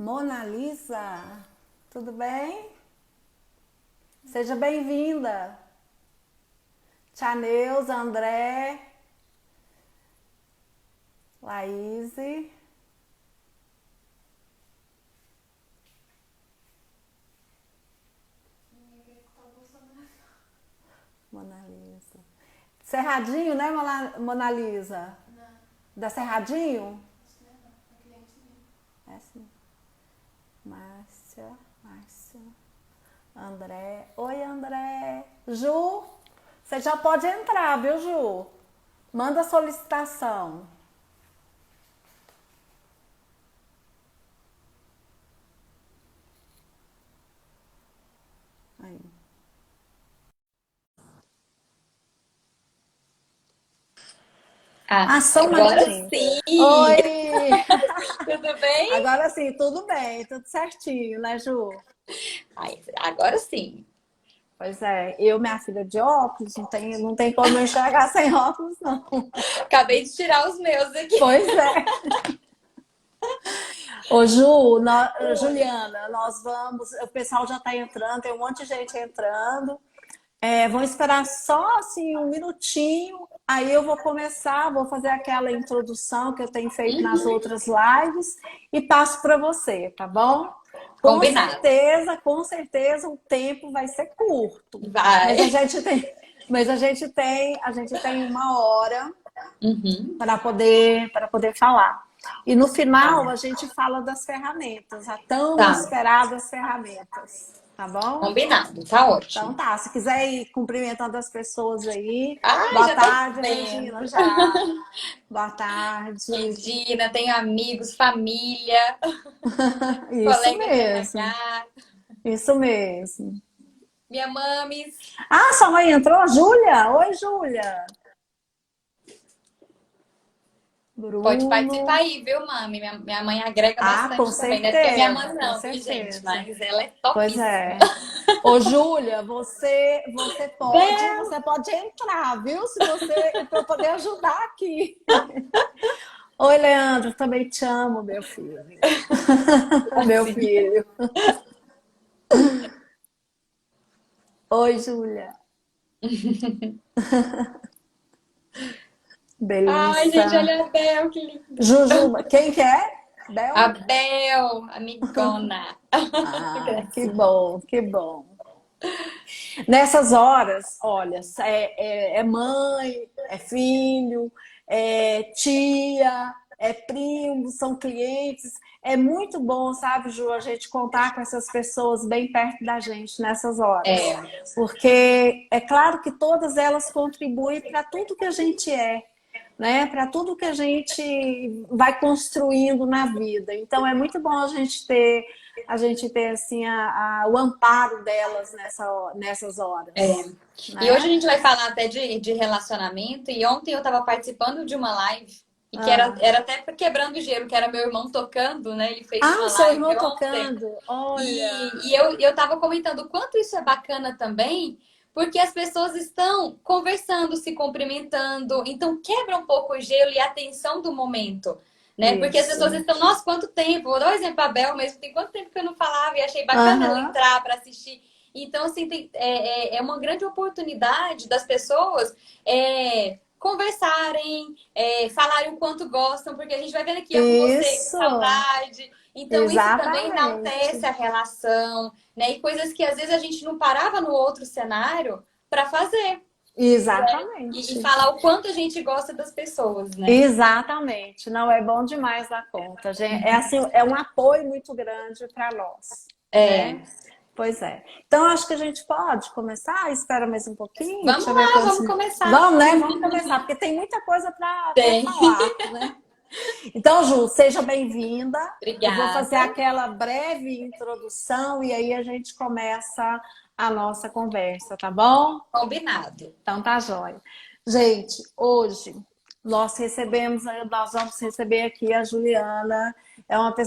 Mona Lisa, tudo bem? Seja bem-vinda. Tia Neuza, André, Laís, Mona Lisa. Cerradinho, né, Mona Lisa? Da Cerradinho? É assim. Márcia. André. Oi, André. Ju, você já pode entrar, viu, Ju? Manda a solicitação. Aí. Ah, Ah, São agora Martinho. sim! Oi! Tudo bem? Agora sim, tudo bem, tudo certinho, né, Ju? Ai, agora sim. Pois é, eu, minha filha, de óculos, não tem como eu enxergar sem óculos, não. Acabei de tirar os meus aqui. Pois é. Ô, Ju, Juliana, nós vamos. O pessoal já está entrando, tem um monte de gente entrando. Vou esperar só assim um minutinho, aí eu vou começar, vou fazer aquela introdução que eu tenho feito nas Uhum. outras lives e passo para você, tá bom? Combinado. Com certeza o tempo vai ser curto, mas a Vai. gente tem, a gente tem 1 hora Uhum. para poder falar. E no final a gente fala das ferramentas, a tão Tá. esperadas ferramentas, tá bom? Combinado. Tá Então ótimo. tá, se quiser ir cumprimentando as pessoas aí. Ai, Boa já tô tarde, Regina, vendo. já. Boa tarde. Regina, tenho amigos, família, Isso colega de mesmo, RH, isso mesmo. minha mames. Ah, sua mãe entrou? Júlia? Oi, Júlia. Pode Bruno. participar aí, viu, mami? Minha mãe agrega Ah, com bastante também. Não é porque é minha mãe, certeza, com não, viu, gente? certeza. Mas ela é Pois topíssima. é. Ô, Júlia, você pode, Bel, você pode entrar, viu? Se você, para eu poder ajudar aqui. Oi, Leandro, também te amo, meu filho. Meu assim. filho. Oi, Júlia. Ai, gente, Beleza. olha a Bel, que linda. Jujuba, quem que é? A Bel? Bel, amigona. Ah, que Gracinha. bom, que bom. Nessas horas, olha, é mãe, é filho, é tia, é primo, são clientes. É muito bom, sabe, Ju, a gente contar com essas pessoas bem perto da gente nessas horas. É, Porque é claro que todas elas contribuem para tudo que a gente é, né? Para tudo que a gente vai construindo na vida. Então é muito bom a gente ter assim o amparo delas nessas é. horas, E hoje a né? gente vai falar até de relacionamento. E ontem eu estava participando de uma live. E que era, Ah, era até quebrando o gelo, que era meu irmão tocando, né? Ele fez o uma seu live irmão ontem. tocando, olha, E eu tava comentando o quanto isso é bacana também, porque as pessoas estão conversando, se cumprimentando, então quebra um pouco o gelo e a tensão do momento, né? Porque as pessoas isso. estão, nossa, quanto tempo? Vou dar um exemplo, a Bel mesmo, tem quanto tempo que eu não falava e achei bacana ela Aham, entrar para assistir. Então, assim, é uma grande oportunidade das pessoas conversarem, falarem o quanto gostam, porque a gente vai vendo aqui, ó, com você, que isso, saudade. Então, isso também enaltece exatamente, a relação, né? E coisas que às vezes a gente não parava no outro cenário para fazer. E exatamente. falar o quanto a gente gosta das pessoas, né? Exatamente, não é bom demais da conta. É assim, é um apoio muito grande para nós, É. né? Pois é. Então acho que a gente pode começar. Espera mais um pouquinho. Vamos Deixa eu ver lá, quantos. vamos começar. Vamos, né? Vamos começar, porque tem muita coisa para Tem. falar, né? Então, Ju, seja bem-vinda. Eu vou fazer Obrigada. aquela breve introdução e aí a gente começa a nossa conversa, tá bom? Combinado. Então tá jóia. Gente, hoje nós vamos receber aqui a Juliana,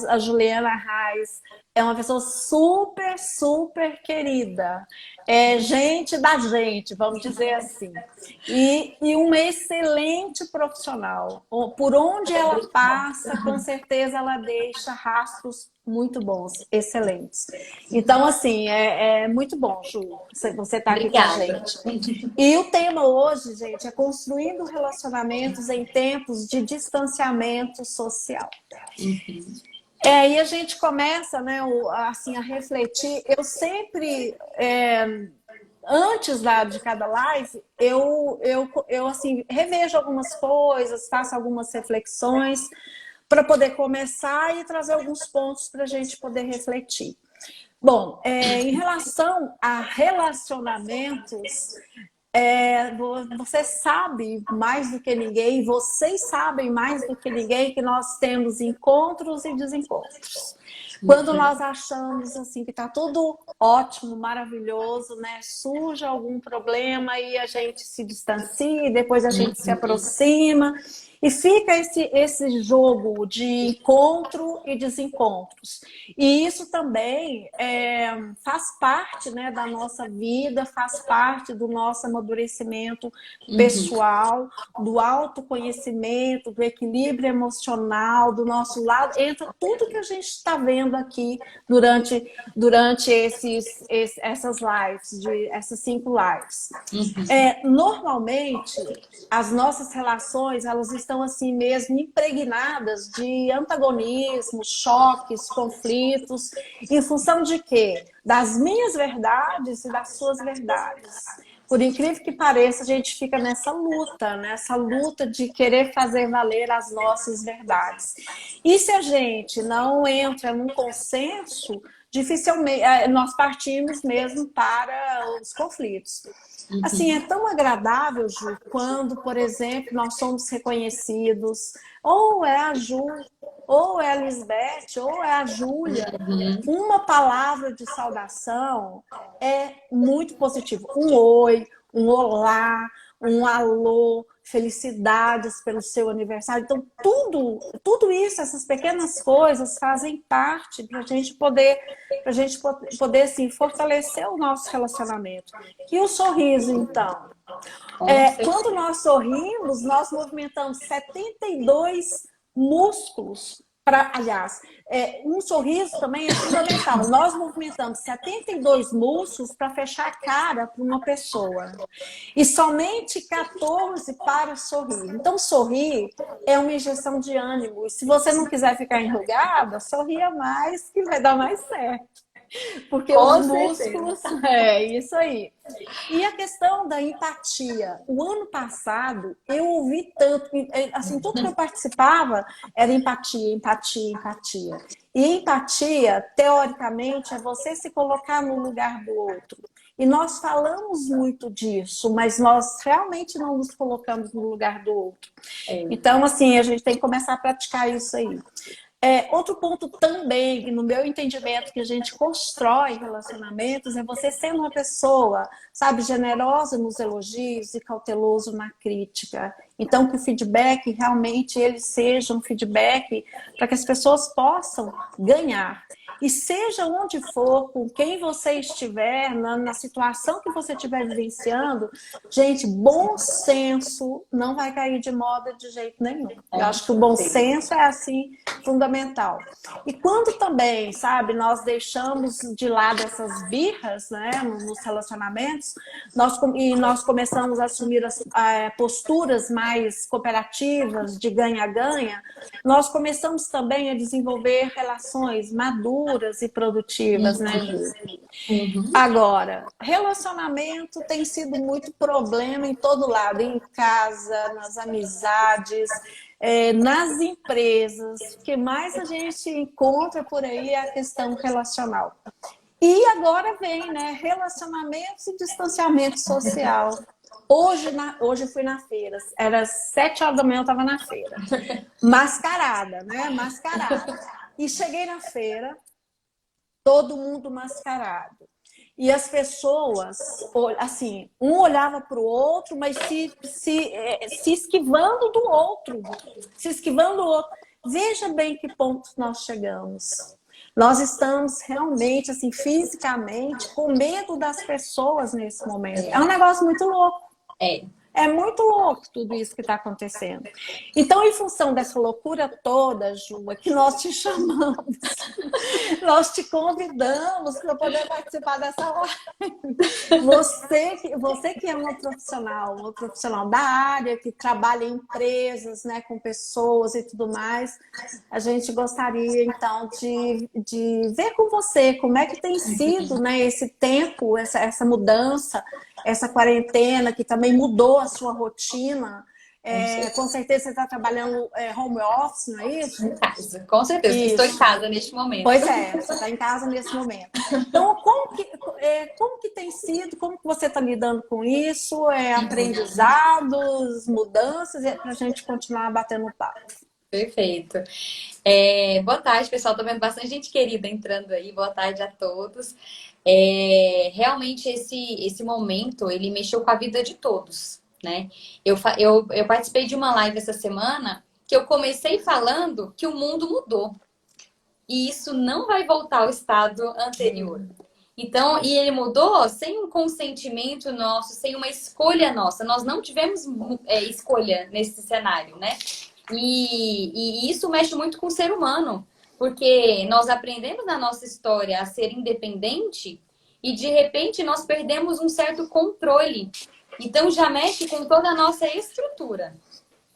a Juliana Reis, é uma pessoa super, super querida. É gente da gente, vamos dizer assim. E uma excelente profissional. Por onde ela passa, com certeza ela deixa rastros muito bons, excelentes. Então, assim, é muito bom, Ju, você estar aqui com a Obrigada. gente. E o tema hoje, gente, é construindo relacionamentos em tempos de distanciamento social. E a gente começa, né, assim, a refletir. Eu sempre, antes de cada live, eu assim, revejo algumas coisas, faço algumas reflexões para poder começar e trazer alguns pontos para a gente poder refletir. Bom, em relação a relacionamentos, você sabe mais do que ninguém, vocês sabem mais do que ninguém que nós temos encontros e desencontros. Quando nós achamos assim que está tudo ótimo, maravilhoso, né? Surge algum problema e a gente se distancia, e depois a gente se aproxima. E fica esse jogo de encontro e desencontros. E isso também faz parte, né, da nossa vida, faz parte do nosso amadurecimento pessoal, do autoconhecimento, do equilíbrio emocional, do nosso lado. Entra tudo que a gente está vendo aqui durante essas lives, essas 5 lives. Normalmente, as nossas relações, elas estão assim mesmo impregnadas de antagonismos, choques, conflitos, em função de quê? Das minhas verdades e das suas verdades. Por incrível que pareça, a gente fica nessa luta de querer fazer valer as nossas verdades. E se a gente não entra num consenso, dificilmente nós partimos mesmo para os conflitos. Assim, é tão agradável, Ju, quando, por exemplo, nós somos reconhecidos, ou é a Ju, ou é a Lisbeth, ou é a Júlia. Uma palavra de saudação é muito positivo. Um oi, um olá, um alô, felicidades pelo seu aniversário. Então, tudo isso, essas pequenas coisas fazem parte para a gente poder assim, fortalecer o nosso relacionamento. E o sorriso, então? Quando nós sorrimos, nós movimentamos 72 músculos. Aliás, um sorriso também é fundamental. Nós movimentamos 72 músculos para fechar a cara para uma pessoa. E somente 14 para sorrir. Então, sorrir é uma injeção de ânimo. E se você não quiser ficar enrugada, sorria mais que vai dar mais certo. Porque os músculos... isso aí. E a questão da empatia. O ano passado, eu ouvi tanto... Assim, tudo que eu participava era empatia, empatia, empatia. E empatia, teoricamente, é você se colocar no lugar do outro. E nós falamos muito disso, mas nós realmente não nos colocamos no lugar do outro. Então, assim, a gente tem que começar a praticar isso aí. Outro ponto também, no meu entendimento, que a gente constrói relacionamentos, é você sendo uma pessoa, sabe, generosa nos elogios e cauteloso na crítica. Então, que o feedback realmente ele seja um feedback para que as pessoas possam ganhar. E seja onde for, com quem você estiver, na situação que você estiver vivenciando, gente, bom senso não vai cair de moda de jeito nenhum. Eu acho que o bom senso é, assim, fundamental. E quando também, sabe, nós deixamos de lado essas birras, né, nos relacionamentos, nós começamos a assumir as posturas mais cooperativas, de ganha-ganha, nós começamos também a desenvolver relações maduras e produtivas, né, Ju? Agora, relacionamento tem sido muito problema em todo lado, em casa, nas amizades, nas empresas. O que mais a gente encontra por aí é a questão relacional. E agora vem, né, relacionamentos e distanciamento social. Hoje eu fui na feira, era 7 horas da manhã, eu estava na feira. Mascarada, né? Mascarada. E cheguei na feira, todo mundo mascarado. E as pessoas, assim, um olhava para o outro, mas se esquivando do outro. Se esquivando do outro. Veja bem que ponto nós chegamos. Nós estamos realmente, assim, fisicamente, com medo das pessoas nesse momento. É um negócio muito louco. É muito louco tudo isso que está acontecendo. Então, em função dessa loucura toda, Ju, é que nós te chamamos, nós te convidamos para poder participar dessa live. Você que é uma profissional da área, que trabalha em empresas, né, com pessoas e tudo mais, a gente gostaria, então, de ver com você como é que tem sido, né, esse tempo, essa mudança, essa quarentena que também mudou a sua rotina. Com certeza você está trabalhando home office, não é isso? Em casa, com certeza. Isso. Estou em casa neste momento. Pois é, você está em casa nesse momento. Então, como que tem sido? Como que você está lidando com isso? Aprendizados, mudanças, para a gente continuar batendo papo. Perfeito. Boa tarde, pessoal. Tô vendo bastante gente querida entrando aí. Boa tarde a todos. Realmente esse momento, ele mexeu com a vida de todos, né? Eu participei de uma live essa semana que eu comecei falando que o mundo mudou. E isso não vai voltar ao estado anterior. Então, e ele mudou sem um consentimento nosso, sem uma escolha nossa. Nós não tivemos escolha nesse cenário, né? E isso mexe muito com o ser humano, porque nós aprendemos na nossa história a ser independente e de repente nós perdemos um certo controle. Então já mexe com toda a nossa estrutura,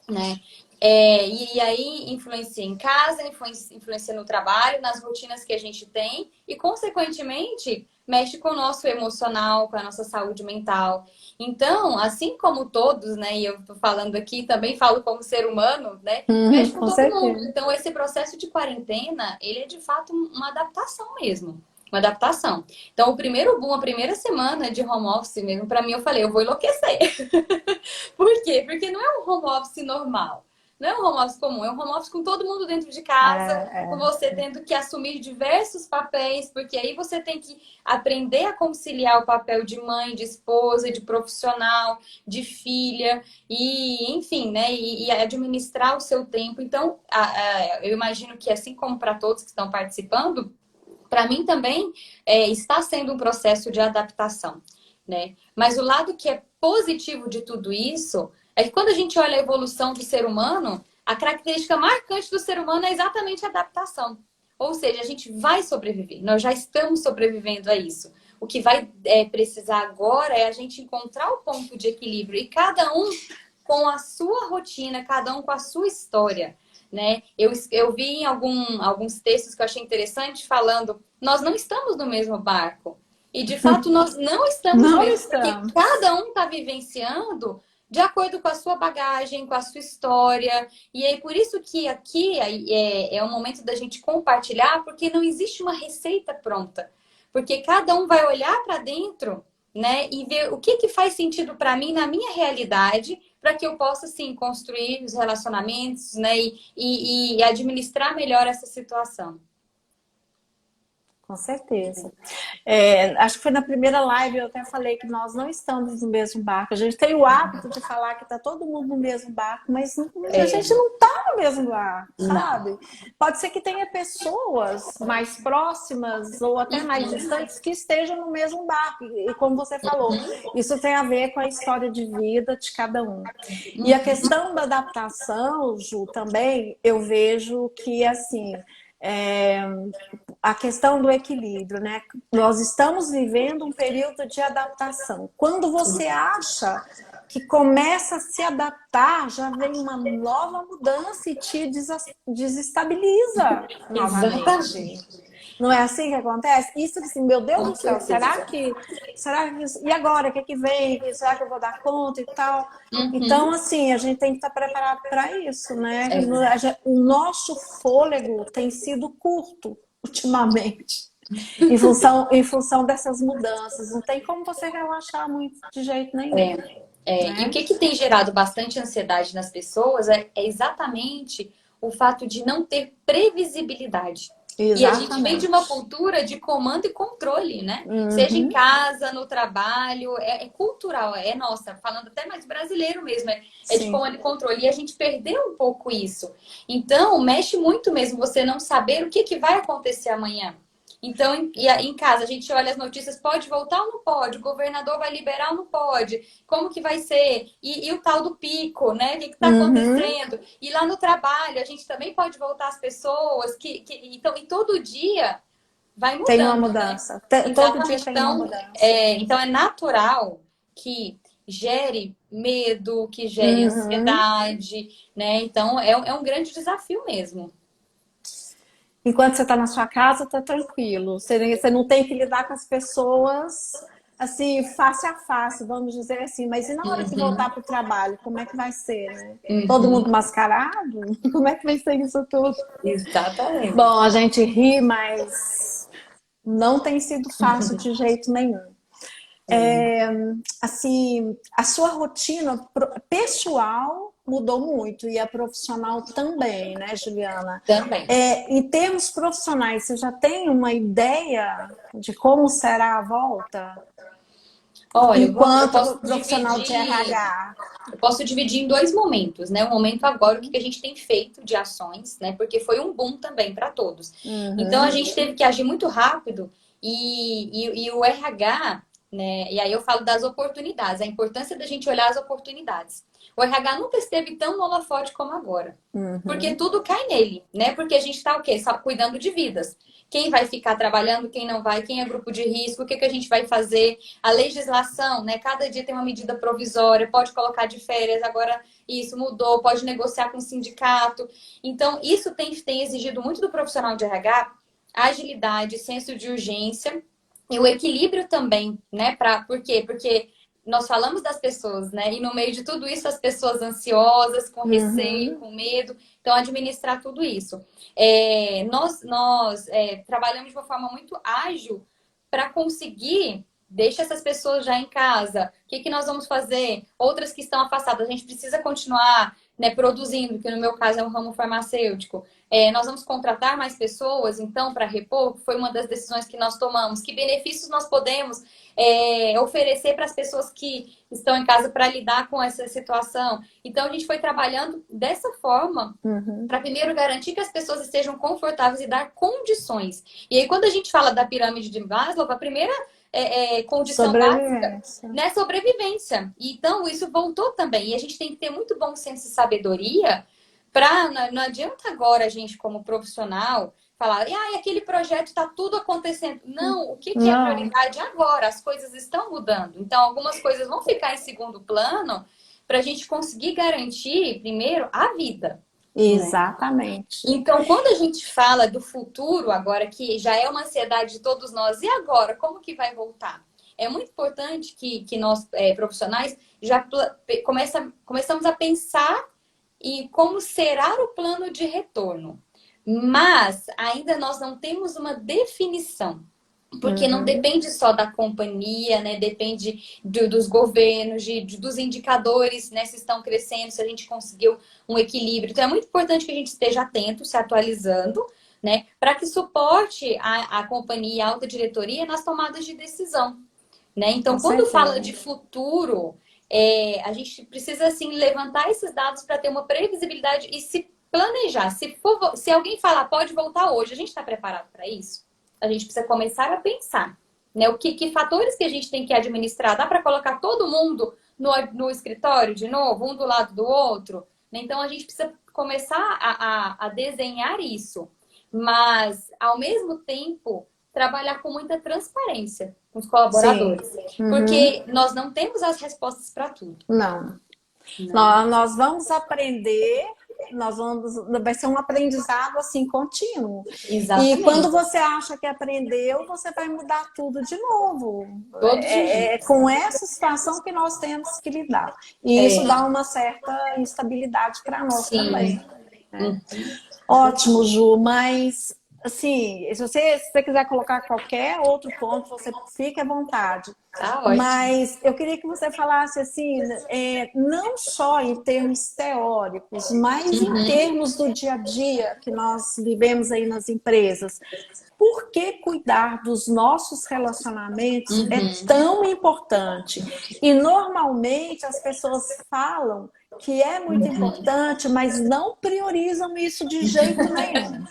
né? E aí influencia em casa, influencia no trabalho, nas rotinas que a gente tem e, consequentemente, mexe com o nosso emocional, com a nossa saúde mental. Então, assim como todos, né? E eu tô falando aqui, também falo como ser humano, né? Mexe com todo mundo. Então, esse processo de quarentena, ele é de fato uma adaptação mesmo. Uma adaptação. Então, o primeiro boom, a primeira semana de home office mesmo, para mim, eu falei, eu vou enlouquecer. Por quê? Porque não é um home office normal. Não é um home office comum, é um home office com todo mundo dentro de casa, com você tendo que assumir diversos papéis, porque aí você tem que aprender a conciliar o papel de mãe, de esposa, de profissional, de filha, e enfim, né? E administrar o seu tempo. Então, eu imagino que assim como para todos que estão participando, para mim também está sendo um processo de adaptação, né? Mas o lado que é positivo de tudo isso é que quando a gente olha a evolução do ser humano, a característica marcante do ser humano é exatamente a adaptação. Ou seja, a gente vai sobreviver, nós já estamos sobrevivendo a isso. O que vai precisar agora é a gente encontrar o ponto de equilíbrio e cada um com a sua rotina, cada um com a sua história, né? Eu vi em alguns textos que eu achei interessante falando, nós não estamos no mesmo barco. E de fato nós não estamos no mesmo, porque cada um está vivenciando de acordo com a sua bagagem, com a sua história. E é por isso que aqui é o momento da gente compartilhar, porque não existe uma receita pronta. Porque cada um vai olhar para dentro, né, e ver o que faz sentido para mim na minha realidade, para que eu possa, sim, construir os relacionamentos, né, e administrar melhor essa situação. Com certeza. Acho que foi na primeira live, eu até falei que nós não estamos no mesmo barco. A gente tem o hábito de falar que está todo mundo no mesmo barco, mas a gente não está no mesmo barco, sabe? Não. Pode ser que tenha pessoas mais próximas ou até mais distantes que estejam no mesmo barco. E como você falou, isso tem a ver com a história de vida de cada um. E a questão da adaptação, Ju, também, eu vejo que, assim... a questão do equilíbrio, né? Nós estamos vivendo um período de adaptação. Quando você acha que começa a se adaptar, já vem uma nova mudança e te desestabiliza novamente. Exatamente. Não é assim que acontece? Isso assim, meu Deus do céu, será que e agora, o que vem? Será que eu vou dar conta e tal? Então, assim, a gente tem que estar preparado para isso, né? O nosso fôlego tem sido curto ultimamente, em função dessas mudanças. Não tem como você relaxar muito de jeito nenhum. Né? E o que tem gerado bastante ansiedade nas pessoas é exatamente o fato de não ter previsibilidade. Exatamente. E a gente vem de uma cultura de comando e controle, né? Seja em casa, no trabalho, é cultural, é nossa, falando até mais brasileiro mesmo, de comando e controle. E a gente perdeu um pouco isso. Então, mexe muito mesmo você não saber o que vai acontecer amanhã. Então, em casa, a gente olha as notícias, pode voltar ou não pode? O governador vai liberar ou não pode? Como que vai ser? E o tal do pico, né? O que está Uhum. acontecendo? E lá no trabalho, a gente também pode voltar as pessoas, então, e todo dia vai Tem uma mudando, né? mudança. Todo dia Exatamente. tem uma Então, mudança. então é natural que gere medo, que gere Uhum. ansiedade, né? Então, é um grande desafio mesmo. Enquanto você está na sua casa, está tranquilo. Você não tem que lidar com as pessoas assim, face a face, vamos dizer assim. Mas e na hora que voltar Uhum, para o trabalho, como é que vai ser, né? Todo mundo uhum, mascarado? Como é que vai ser isso tudo? exatamente. Bom, a gente ri, mas não tem sido fácil de jeito nenhum. É, assim, a sua rotina pessoal mudou muito e a profissional também, né, Juliana? Também. Em termos profissionais, você já tem uma ideia de como será a volta? Olha, eu Enquanto posso profissional de dividir, RH. eu posso dividir em dois momentos, né? O momento agora, o que a gente tem feito de ações, né? Porque foi um boom também para todos. Então a Uhum, gente teve que agir muito rápido e o RH, né? E aí eu falo das oportunidades, a importância da gente olhar as oportunidades. O RH nunca esteve tão holofote como agora. Porque uhum, tudo cai nele, né? Porque a gente está o quê? Só cuidando de vidas. Quem vai ficar trabalhando, quem não vai, quem é grupo de risco, o que, que a gente vai fazer, a legislação, né? Cada dia tem uma medida provisória, pode colocar de férias, agora isso mudou, pode negociar com o sindicato. Então, isso tem exigido muito do profissional de RH, agilidade, senso de urgência e o equilíbrio também, né? Por quê? Porque nós falamos das pessoas, né? E no meio de tudo isso, as pessoas ansiosas, com receio, uhum. com medo. Então, administrar tudo isso. Nós trabalhamos de uma forma muito ágil para conseguir. Deixa essas pessoas já em casa. O que nós vamos fazer? Outras que estão afastadas, a gente precisa continuar, né, produzindo, que no meu caso é um ramo farmacêutico. Nós vamos contratar mais pessoas, então, para repor? Foi uma das decisões que nós tomamos. Que benefícios nós podemos oferecer para as pessoas que estão em casa para lidar com essa situação? Então, a gente foi trabalhando dessa forma Uhum. para primeiro garantir que as pessoas estejam confortáveis e dar condições. E aí, quando a gente fala da pirâmide de Maslow, a primeira condição básica, Sobrevivência. né, sobrevivência. Então, isso voltou também. E a gente tem que ter muito bom senso e sabedoria para não adianta agora a gente, como profissional, falar, ah, aquele projeto está tudo acontecendo. Não, o que é Não, prioridade agora? As coisas estão mudando. Então, algumas coisas vão ficar em segundo plano para a gente conseguir garantir, primeiro, a vida. Né? exatamente. Então, quando a gente fala do futuro, agora que já é uma ansiedade de todos nós, e agora, como que vai voltar? É muito importante que nós, profissionais, já começamos a pensar em como será o plano de retorno. Mas ainda nós não temos uma definição. Porque não Uhum. depende só da companhia, né? Depende dos governos, dos indicadores, né? Se estão crescendo, se a gente conseguiu um equilíbrio. Então é muito importante que a gente esteja atento, se atualizando, né? Para que suporte a companhia e a alta diretoria nas tomadas de decisão, né? Com Então, quando fala certeza. de futuro, a gente precisa assim levantar esses dados para ter uma previsibilidade e se planejar. Se alguém falar pode voltar hoje, a gente está preparado para isso? A gente precisa começar a pensar, né? Que fatores que a gente tem que administrar? Dá para colocar todo mundo no escritório de novo, um do lado do outro? Né? Então a gente precisa começar a desenhar isso, mas ao mesmo tempo trabalhar com muita transparência com os Sim. colaboradores, Uhum. porque nós não temos as respostas para tudo. Não. Não. Nós vamos aprender, vai ser um aprendizado assim contínuo. E quando Exatamente. você acha que aprendeu, você vai mudar tudo de novo. Todos os É dias. com essa situação que nós temos que lidar. E isso É, dá uma certa instabilidade para nós sim. também. Ótimo, Ju, mas assim, se você quiser colocar qualquer outro ponto, você fique à vontade. Tá ótimo. Mas eu queria que você falasse assim, não só em termos teóricos, mas em Uhum. termos do dia a dia que nós vivemos aí nas empresas. Por que cuidar dos nossos relacionamentos é Uhum. tão importante? E normalmente as pessoas falam que é muito importante, mas não priorizam isso de jeito nenhum.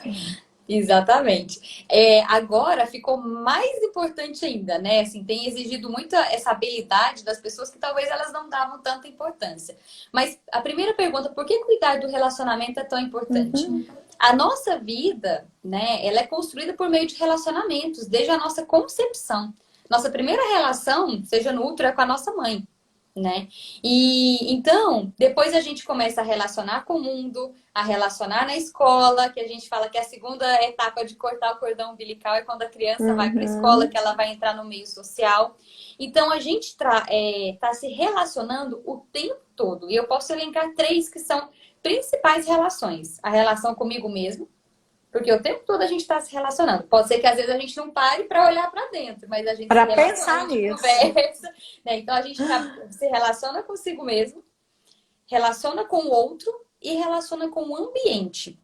Exatamente. Agora ficou mais importante ainda, né? Assim, tem exigido muita essa habilidade das pessoas que talvez elas não davam tanta importância. Mas a primeira pergunta, por que cuidar do relacionamento é tão importante? Uhum, A nossa vida, né, ela é construída por meio de relacionamentos, desde a nossa concepção. Nossa primeira relação, seja no útero, é com a nossa mãe, né? E então, depois a gente começa a relacionar com o mundo, a relacionar na escola, que a gente fala que a segunda etapa de cortar o cordão umbilical é quando a criança vai para a escola, uhum, que ela vai entrar no meio social. Então, a gente está se relacionando o tempo todo. E eu posso elencar três que são principais relações. A relação comigo mesmo, porque o tempo todo a gente está se relacionando. Pode ser que às vezes a gente não pare para olhar para dentro, mas a gente se para relaciona, a pensar gente nisso. conversa, né? Então a gente se relaciona consigo mesmo, relaciona com o outro e relaciona com o ambiente,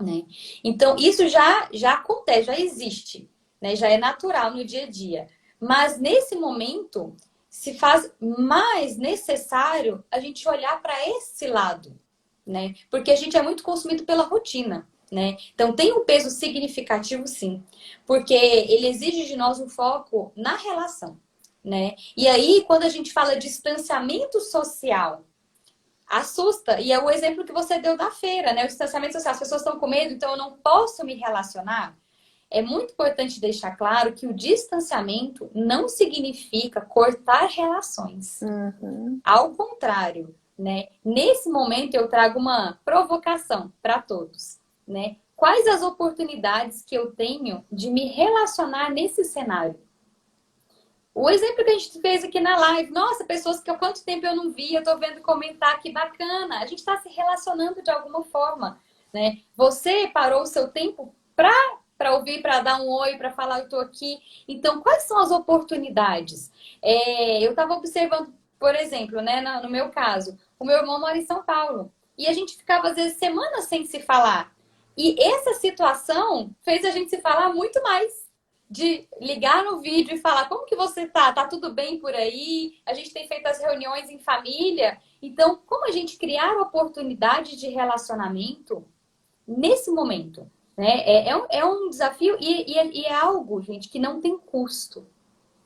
né? Então isso já acontece, já existe, né? Já é natural no dia a dia. Mas nesse momento se faz mais necessário a gente olhar para esse lado, né? Porque a gente é muito consumido pela rotina, né? Então tem um peso significativo, sim, porque ele exige de nós um foco na relação, né? E aí, quando a gente fala de distanciamento social, assusta. E é o exemplo que você deu da feira, né? O distanciamento social. As pessoas estão com medo, então eu não posso me relacionar. É muito importante deixar claro que o distanciamento não significa cortar relações. Uhum. Ao contrário, né? Nesse momento eu trago uma provocação para todos, né? Quais as oportunidades que eu tenho de me relacionar nesse cenário? O exemplo que a gente fez aqui na live, nossa, pessoas que há quanto tempo eu não vi, eu tô vendo comentar, que bacana. A gente está se relacionando de alguma forma, né? Você parou o seu tempo para ouvir, para dar um oi, para falar eu tô aqui. Então, quais são as oportunidades? Eu estava observando, por exemplo, né, no meu caso, o meu irmão mora em São Paulo e a gente ficava às vezes semanas sem se falar. E essa situação fez a gente se falar muito mais, de ligar no vídeo e falar como que você tá? Tá tudo bem por aí? A gente tem feito as reuniões em família. Então, como a gente criar oportunidade de relacionamento nesse momento? Né? É um desafio e é algo, gente, que não tem custo,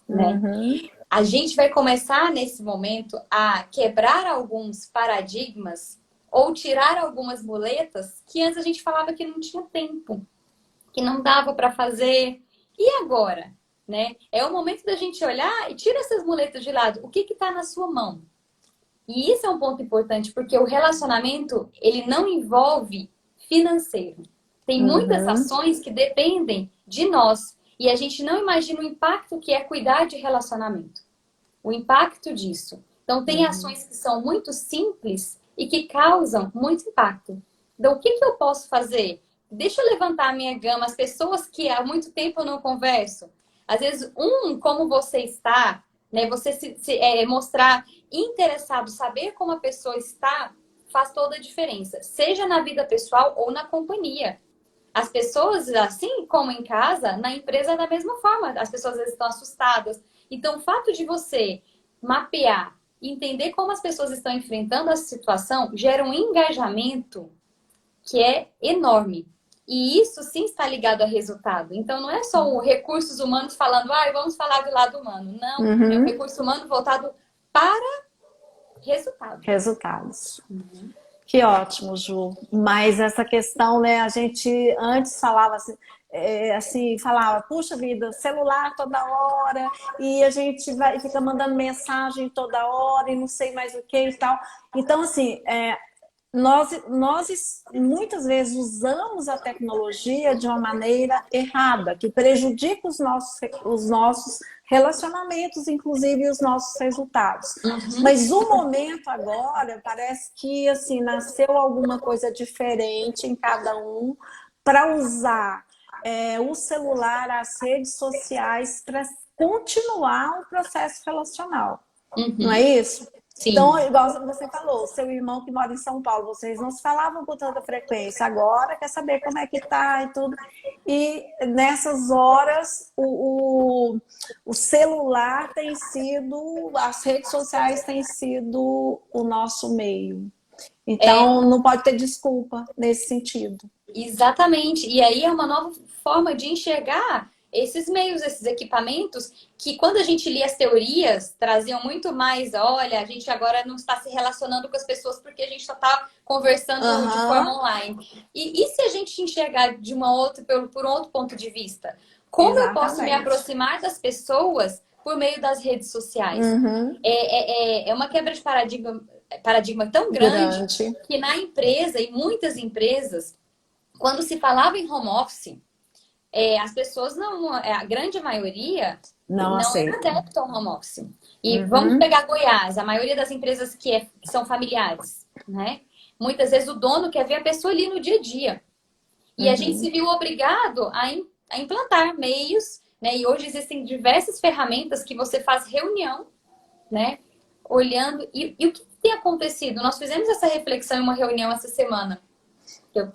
né? Uhum. A gente vai começar nesse momento a quebrar alguns paradigmas ou tirar algumas muletas que antes a gente falava que não tinha tempo, que não dava para fazer. E agora? Né? É o momento da gente olhar e tira essas muletas de lado. O que está na sua mão? E isso é um ponto importante, porque o relacionamento, ele não envolve financeiro. Tem muitas Uhum. ações que dependem de nós. E a gente não imagina o impacto que é cuidar de relacionamento. O impacto disso. Então, tem Uhum. ações que são muito simples e que causam muito impacto. Então, o que eu posso fazer? Deixa eu levantar a minha gama. As pessoas que há muito tempo eu não converso. Às vezes, como você está, né? Você mostrar interessado, saber como a pessoa está, faz toda a diferença. Seja na vida pessoal ou na companhia. As pessoas, assim como em casa, na empresa é da mesma forma. As pessoas às vezes estão assustadas. Então, o fato de você mapear e entender como as pessoas estão enfrentando essa situação gera um engajamento que é enorme. E isso sim está ligado a resultado. Então, não é só o recursos humanos falando, vamos falar do lado humano. Não, é um Uhum. recurso humano voltado para resultado. Resultados. Que ótimo, Ju. Mas essa questão, né? A gente antes falava assim, falava, puxa vida, celular toda hora, e a gente fica mandando mensagem toda hora e não sei mais o que e tal. Então, assim, nós muitas vezes usamos a tecnologia de uma maneira errada, que prejudica os nossos relacionamentos, inclusive os nossos resultados. Uhum. Mas o momento agora parece que assim nasceu alguma coisa diferente em cada um para usar o celular, as redes sociais para continuar o processo relacional. Não é Uhum. isso? Então, Sim. igual você falou, seu irmão que mora em São Paulo, vocês não se falavam com tanta frequência, agora quer saber como é que tá e tudo. E nessas horas, o celular tem sido, as redes sociais têm sido o nosso meio. É, Então, não pode ter desculpa nesse sentido. Exatamente. E aí é uma nova forma de enxergar esses meios, esses equipamentos, que quando a gente lia as teorias, traziam muito mais, olha, a gente agora não está se relacionando com as pessoas porque a gente só está conversando de forma Aham, online. E se a gente enxergar de uma outra, por um outro ponto de vista? Como eu posso me exatamente. aproximar das pessoas por meio das redes sociais? Uhum, É uma quebra de paradigma tão grande grande. que na empresa, e muitas empresas, quando se falava em home office, as pessoas não, a grande maioria Não não era aceitam. adepto ao home office. E vamos Uhum, pegar Goiás, a maioria das empresas que são familiares, né? Muitas vezes o dono quer ver a pessoa ali no dia a dia. E a gente se uhum. viu obrigado a implantar meios, né? E hoje existem diversas ferramentas que você faz reunião, né? Olhando. E o que tem acontecido? Nós fizemos essa reflexão em uma reunião essa semana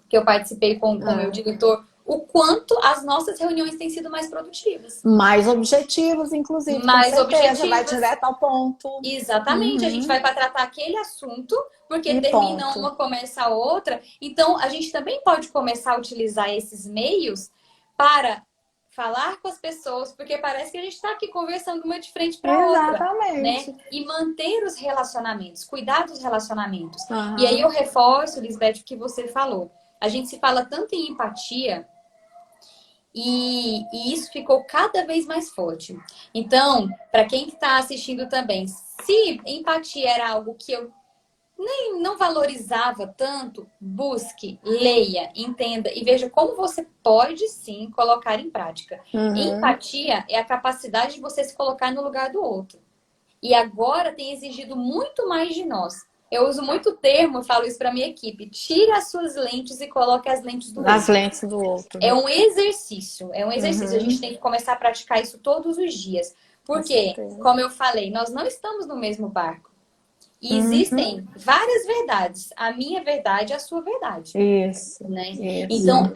que eu participei com o meu É. diretor, o quanto as nossas reuniões têm sido mais produtivas, Mais objetivos, inclusive, com mais certeza. Vai objetivas. direto ao ponto. Exatamente, a gente Uhum. vai para tratar aquele assunto, porque E termina ponto. uma, começa a outra. Então, a gente também pode começar a utilizar esses meios para falar com as pessoas, porque parece que a gente está aqui conversando uma de frente para outra, né? Exatamente. E manter os relacionamentos, cuidar dos relacionamentos. E aí eu Aham. reforço, Lisbeth, o que você falou. A gente se fala tanto em empatia, e isso ficou cada vez mais forte. Então, para quem está assistindo também, se empatia era algo que eu nem não valorizava tanto, busque, leia, entenda e veja como você pode sim colocar em prática. Uhum. Empatia é a capacidade de você se colocar no lugar do outro. E agora tem exigido muito mais de nós. Eu uso muito o termo, eu falo isso para minha equipe: tire as suas lentes e coloque as lentes do As outro. lentes do outro. É um exercício, é um exercício. A gente Uhum. tem que começar a praticar isso todos os dias. Com Porque, certeza. como eu falei, nós não estamos no mesmo barco. E Uhum. existem várias verdades. A minha verdade é a sua verdade, Isso, né? isso. Então,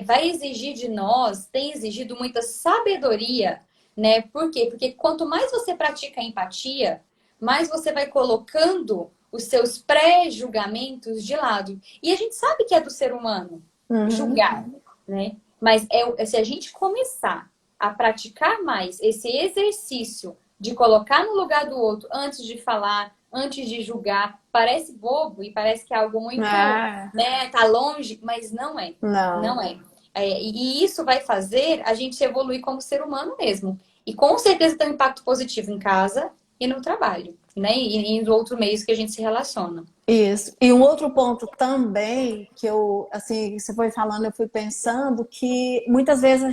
vai exigir de nós, tem exigido muita sabedoria, né? Por quê? Porque quanto mais você pratica a empatia, mais você vai colocando os seus pré-julgamentos de lado. E a gente sabe que é do ser humano Uhum. julgar, né? Mas se a gente começar a praticar mais esse exercício de colocar no lugar do outro antes de falar, antes de julgar, parece bobo e parece que é algo muito, Ah, né, tá longe, mas não é. Não não. é. E isso vai fazer a gente evoluir como ser humano mesmo. E com certeza tem um impacto positivo em casa e no trabalho, né? E em outros meios que a gente se relaciona. Isso. E um outro ponto também que eu, assim, você foi falando, eu fui pensando que muitas vezes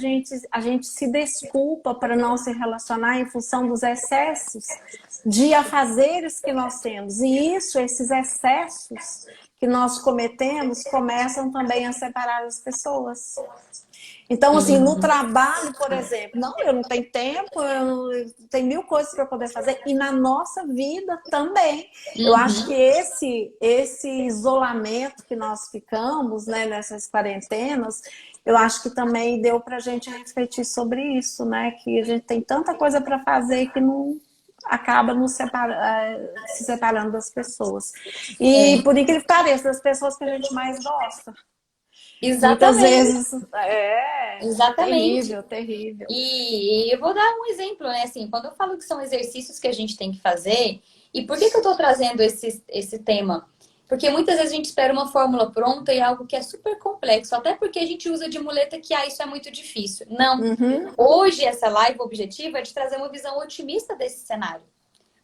a gente se desculpa para não se relacionar em função dos excessos de afazeres que nós temos. E isso, esses excessos que nós cometemos, começam também a separar as pessoas. Então, assim, no Uhum. trabalho, por exemplo, não, eu não tenho tempo, eu tenho mil coisas para poder fazer, e na nossa vida também. Eu acho que Uhum. esse isolamento que nós ficamos, né, nessas quarentenas, eu acho que também deu para a gente refletir sobre isso, né? Que a gente tem tanta coisa para fazer que não acaba se separando das pessoas. E É, por incrível que pareça, das pessoas que a gente mais gosta. Muitas exatamente, vezes é exatamente. terrível, terrível. E eu vou dar um exemplo, né? Assim, quando eu falo que são exercícios que a gente tem que fazer, e por que que eu tô trazendo esse tema? Porque muitas vezes a gente espera uma fórmula pronta e é algo que é super complexo, até porque a gente usa de muleta que isso é muito difícil. Não. Uhum. Hoje, essa live, o objetivo é de trazer uma visão otimista desse cenário.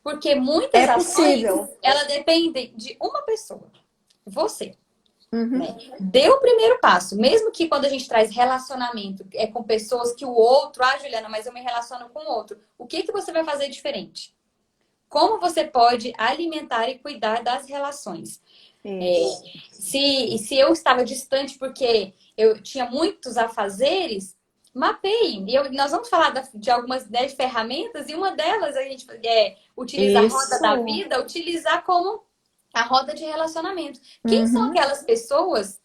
Porque É muitas ações, possível. ela dependem de uma pessoa, você. Uhum. Né? Dê o primeiro passo, mesmo que quando a gente traz relacionamento com pessoas que o outro, Juliana, mas eu me relaciono com o outro, o que que você vai fazer diferente? Como você pode alimentar e cuidar das relações? É, Isso. se eu estava distante porque eu tinha muitos afazeres, mapeie. Nós vamos falar de algumas 10 ferramentas e uma delas a gente utiliza a roda da Isso. vida, utilizar como a roda de relacionamento. Quem são Uhum. aquelas pessoas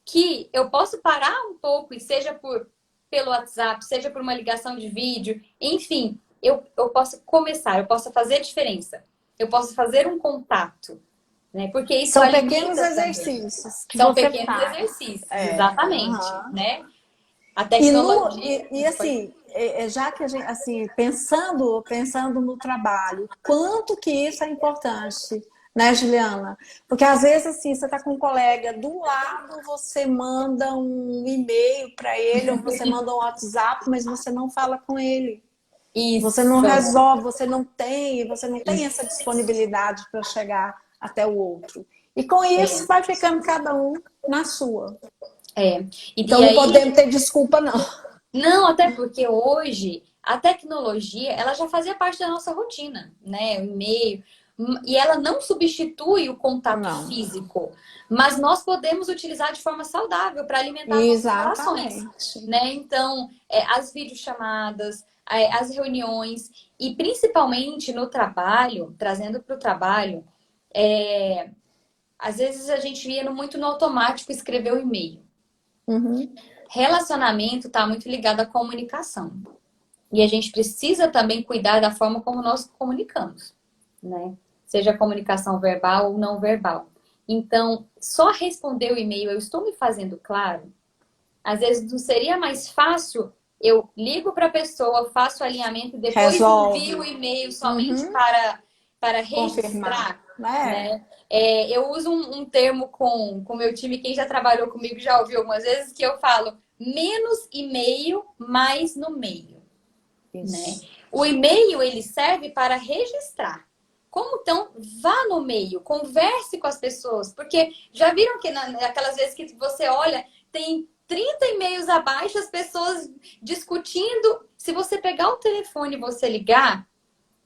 que eu posso parar um pouco, e seja pelo WhatsApp, seja por uma ligação de vídeo, enfim, eu posso começar, eu posso fazer diferença, eu posso fazer um contato, né? Porque isso São alimenta pequenos também. exercícios que São você pequenos faz. exercícios, É, exatamente, aham. né? A E, tecnologia. assim, já que a gente, assim, pensando no trabalho, quanto que isso é importante, né, Juliana? Porque às vezes, assim, você está com um colega do lado, você manda um e-mail para ele, ou você manda um WhatsApp, mas você não fala com ele. Você não Isso, resolve, você não tem essa disponibilidade para chegar até o outro. E com isso vai ficando cada um na sua. é. Então E não aí, podemos ter desculpa, não. não, até porque hoje a tecnologia, ela já fazia parte da nossa rotina, né? O e-mail, e ela não substitui o contato Não. físico, mas nós podemos utilizar de forma saudável para alimentar nossas relações, Exatamente. né? Então, as videochamadas, as reuniões e principalmente no trabalho, trazendo para o trabalho, às vezes a gente ia muito no automático escrever o e-mail. Uhum. Relacionamento está muito ligado à comunicação. E a gente precisa também cuidar da forma como nós comunicamos, né? Seja a comunicação verbal ou não verbal. Então, só responder o e-mail, eu estou me fazendo claro? Às vezes não seria mais fácil eu ligo para a pessoa, faço o alinhamento e depois envio o Resolve. e-mail somente Uhum. para Confirmar. registrar, Né? né? Eu uso um termo com o meu time, quem já trabalhou comigo já ouviu algumas vezes, que eu falo menos e-mail, mais no meio, né? Isso. O e-mail ele serve para registrar. Como então, vá no meio, converse com as pessoas, porque já viram que naquelas vezes que você olha, tem 30 e-mails abaixo, as pessoas discutindo. Se você pegar o telefone e você ligar,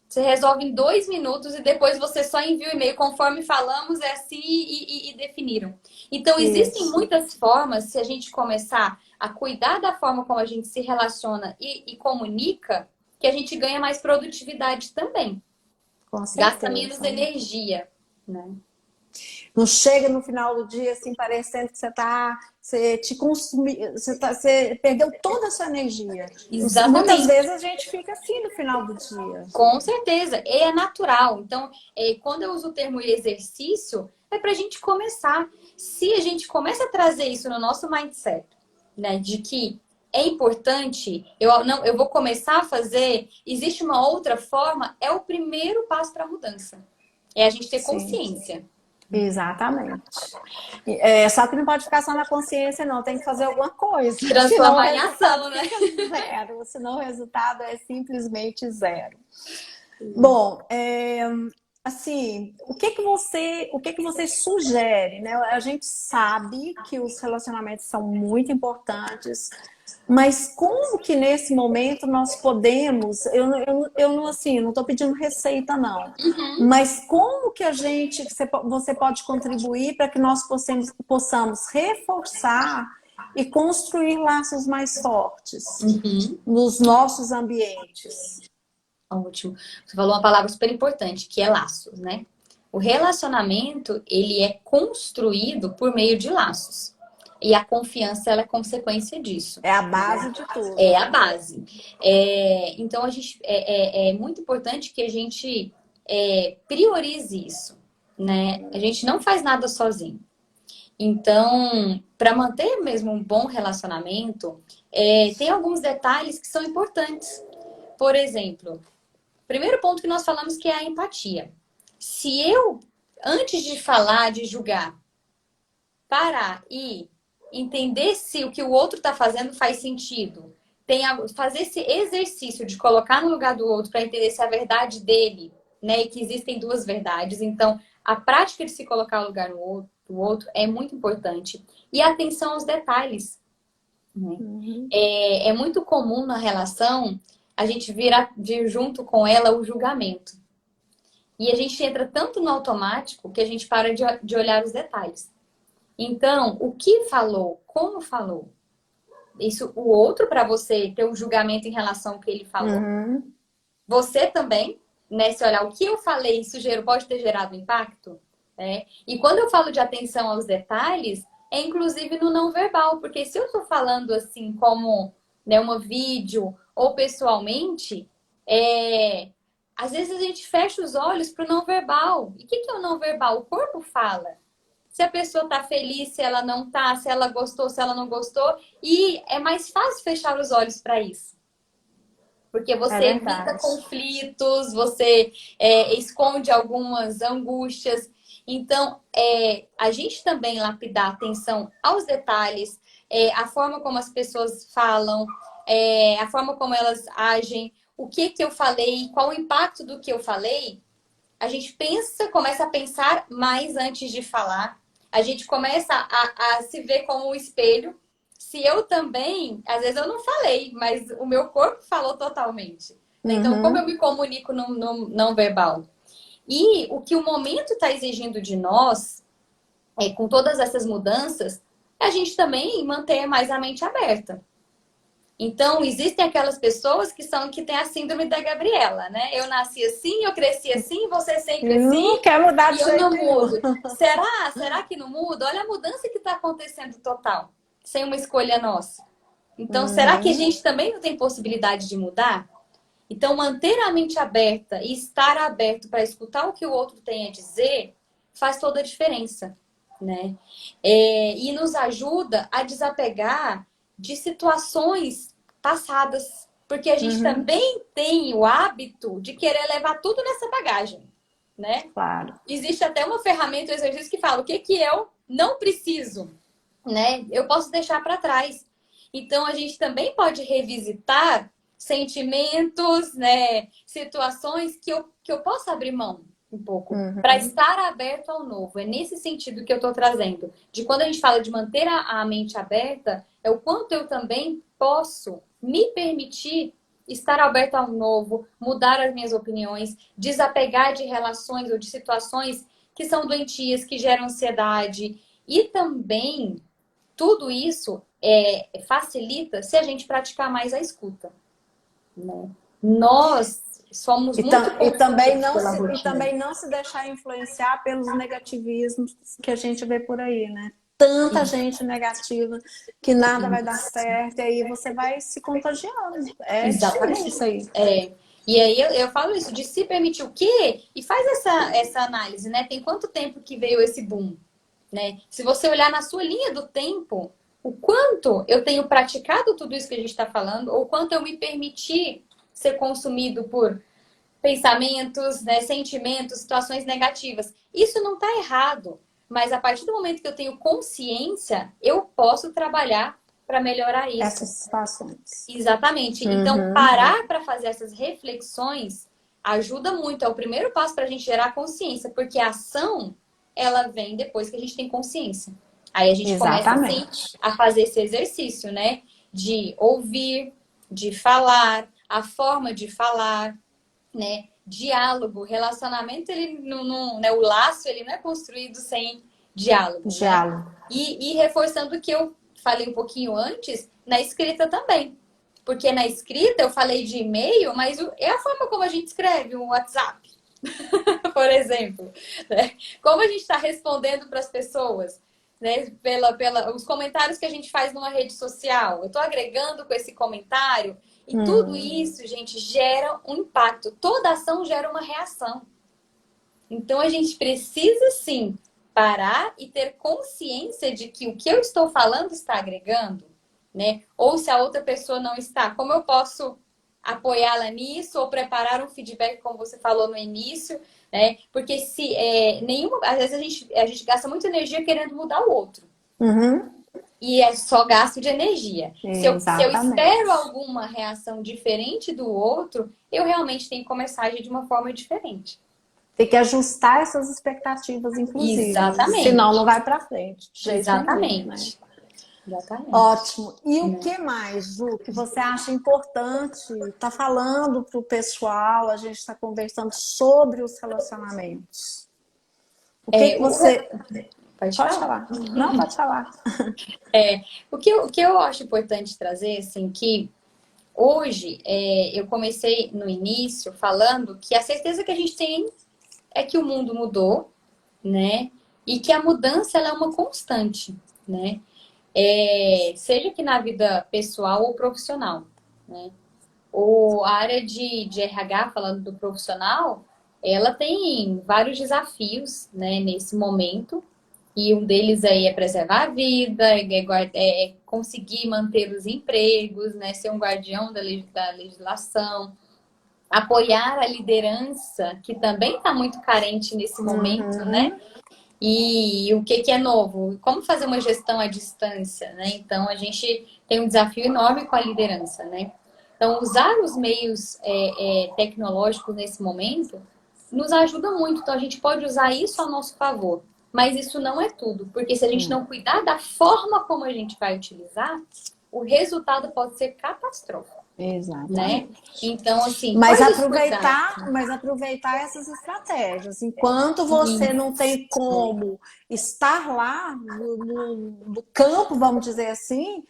você resolve em 2 minutos e depois você só envia o e-mail conforme falamos, é assim e definiram. Então, existem Isso. muitas formas, se a gente começar a cuidar da forma como a gente se relaciona e comunica, que a gente ganha mais produtividade também. Com Gasta menos certeza. energia, né? Não chega no final do dia assim parecendo que você te consumiu, você perdeu toda a sua energia. Muitas Exatamente. vezes a gente fica assim no final do dia. Com certeza, e é natural. Então, quando eu uso o termo exercício, é para a gente começar. Se a gente começa a trazer isso no nosso mindset, né, de que é importante, eu vou começar a fazer, existe uma outra forma, é o primeiro passo para a mudança. É a gente ter Sim. consciência. Exatamente. Só que não pode ficar só na consciência, não. Tem que fazer alguma coisa. Senão o Transformar em resultado ação, né? fica zero. Senão o resultado é simplesmente zero. Bom, assim, o que que você sugere, né? A gente sabe que os relacionamentos são muito importantes, mas como que nesse momento nós podemos, eu não assim, não estou pedindo receita não, mas como que você pode contribuir para que nós possamos reforçar e construir laços mais fortes Uhum. nos nossos ambientes? Ótimo. Você falou uma palavra super importante, que é laços, né? O relacionamento, ele é construído por meio de laços. E a confiança, ela é consequência disso. É a base de É tudo. a base. Então, é muito importante que a gente priorize isso, né? A gente não faz nada sozinho. Então, para manter mesmo um bom relacionamento, tem alguns detalhes que são importantes. Por exemplo, primeiro ponto que nós falamos que é a empatia. Se eu, antes de falar, de julgar, parar e entender se o que o outro está fazendo faz sentido, fazer esse exercício de colocar no lugar do outro para entender se é a verdade dele, né, e que existem duas verdades. Então, a prática de se colocar no lugar do outro é muito importante. E a atenção aos detalhes, né? Uhum. É muito comum na relação a gente vir junto com ela o julgamento. E a gente entra tanto no automático que a gente para de olhar os detalhes. Então, o que falou, como falou, isso o outro para você ter um julgamento em relação ao que ele falou. Uhum. Você também, né? Se olhar o que eu falei, pode ter gerado impacto, né? E quando eu falo de atenção aos detalhes, é inclusive no não verbal, porque se eu estou falando assim como, né, uma vídeo ou pessoalmente, às vezes a gente fecha os olhos para o não verbal. E o que é o não verbal? O corpo fala. Se a pessoa tá feliz, se ela não tá, se ela gostou, se ela não gostou. E é mais fácil fechar os olhos para isso. Porque É você evita verdade. conflitos, você esconde algumas angústias. Então, a gente também lapidar atenção aos detalhes, a forma como as pessoas falam, a forma como elas agem, o que que eu falei, qual o impacto do que eu falei, a gente começa a pensar mais antes de falar. A gente começa a se ver como um espelho. Se eu também, às vezes eu não falei, mas o meu corpo falou totalmente. Né? Então, como eu Uhum, me comunico no não verbal? E o que o momento está exigindo de nós, com todas essas mudanças, é a gente também manter mais a mente aberta. Então, existem aquelas pessoas que têm a síndrome da Gabriela, né? Eu nasci assim, eu cresci assim, você sempre e não assim, quer mudar e de eu jeito não nenhum. mudo. Será? Será que não muda? Olha a mudança que está acontecendo total, sem uma escolha nossa. Então, será que a Uhum, gente também não tem possibilidade de mudar? Então, manter a mente aberta e estar aberto para escutar o que o outro tem a dizer faz toda a diferença, né? E nos ajuda a desapegar de situações passadas, porque a gente uhum, também tem o hábito de querer levar tudo nessa bagagem, né? claro. Existe até uma ferramenta, um exercício que fala o que que eu não preciso, né? Eu posso deixar para trás. Então a gente também pode revisitar sentimentos, né? Situações que eu posso abrir mão um pouco para Uhum, estar aberto ao novo. É nesse sentido que eu estou trazendo. De quando a gente fala de manter a mente aberta, é o quanto eu também posso me permitir estar aberto ao novo, mudar as minhas opiniões, desapegar de relações ou de situações que são doentias, que geram ansiedade. E também tudo isso facilita se a gente praticar mais a escuta, né? Nós somos muito consumidos pela E rotina. também não se deixar influenciar pelos negativismos que a gente vê por aí, né? Tanta gente negativa que nada vai dar certo, e aí você vai se contagiando. É difícil isso Exatamente. aí. E aí eu falo isso, de se permitir o quê? E faz essa análise, né? Tem quanto tempo que veio esse boom, né? Se você olhar na sua linha do tempo, o quanto eu tenho praticado tudo isso que a gente está falando, ou quanto eu me permiti ser consumido por pensamentos, né, sentimentos, situações negativas. Isso não está errado, mas a partir do momento que eu tenho consciência, eu posso trabalhar para melhorar isso. Essas situações. Exatamente. Então, Uhum. parar para fazer essas reflexões ajuda muito. É o primeiro passo para a gente gerar consciência, porque a ação, ela vem depois que a gente tem consciência. Aí a gente começa, sim, Exatamente. a fazer esse exercício, né? De ouvir, de falar, a forma de falar, né? Diálogo, relacionamento, ele não, né? O laço, ele não é construído sem diálogo, né? Diálogo. E reforçando o que eu falei um pouquinho antes, na escrita também. Porque na escrita eu falei de e-mail, mas é a forma como a gente escreve um WhatsApp, por exemplo. Né? Como a gente está respondendo para as pessoas, né? Os comentários que a gente faz numa rede social. Eu estou agregando com esse comentário. E tudo Hum. isso, gente, gera um impacto. Toda ação gera uma reação. Então a gente precisa sim parar e ter consciência de que o que eu estou falando está agregando, né? Ou se a outra pessoa não está, como eu posso apoiá-la nisso ou preparar um feedback, como você falou no início, né? Porque se às vezes a gente gasta muita energia querendo mudar o outro. Uhum. E é só gasto de energia. Se eu espero Exatamente. alguma reação diferente do outro, eu realmente tenho que começar a agir de uma forma diferente. Tem que ajustar essas expectativas, inclusive. Senão Exatamente. não vai para frente, de jeito nenhum, né? Exatamente. Exatamente. Ótimo. E o Né? que mais, Ju, que você acha importante? Tá falando para o pessoal, a gente está conversando sobre os relacionamentos. O que É, que você. pode Pode falar. falar. Não, pode falar. O que eu acho importante trazer, assim, que hoje eu comecei no início falando que a certeza que a gente tem é que o mundo mudou, né? E que a mudança ela é uma constante, né? Seja que na vida pessoal ou profissional, né? A área de RH, falando do profissional, ela tem vários desafios, né, nesse momento. E um deles aí é preservar a vida, é conseguir manter os empregos, né, ser um guardião da legislação, apoiar a liderança, que também está muito carente nesse momento, né? Uhum. E o que é novo? Como fazer uma gestão à distância, né? Então, a gente tem um desafio enorme com a liderança, né? Então, usar os meios tecnológicos nesse momento nos ajuda muito. Então, a gente pode usar isso a nosso favor. Mas isso não é tudo, porque se a gente não cuidar da forma como a gente vai utilizar, o resultado pode ser catastrófico, né? Exatamente. Então, assim, Mas quais os cuidados? aproveitar essas estratégias. Enquanto você não tem como estar lá no campo, vamos dizer assim,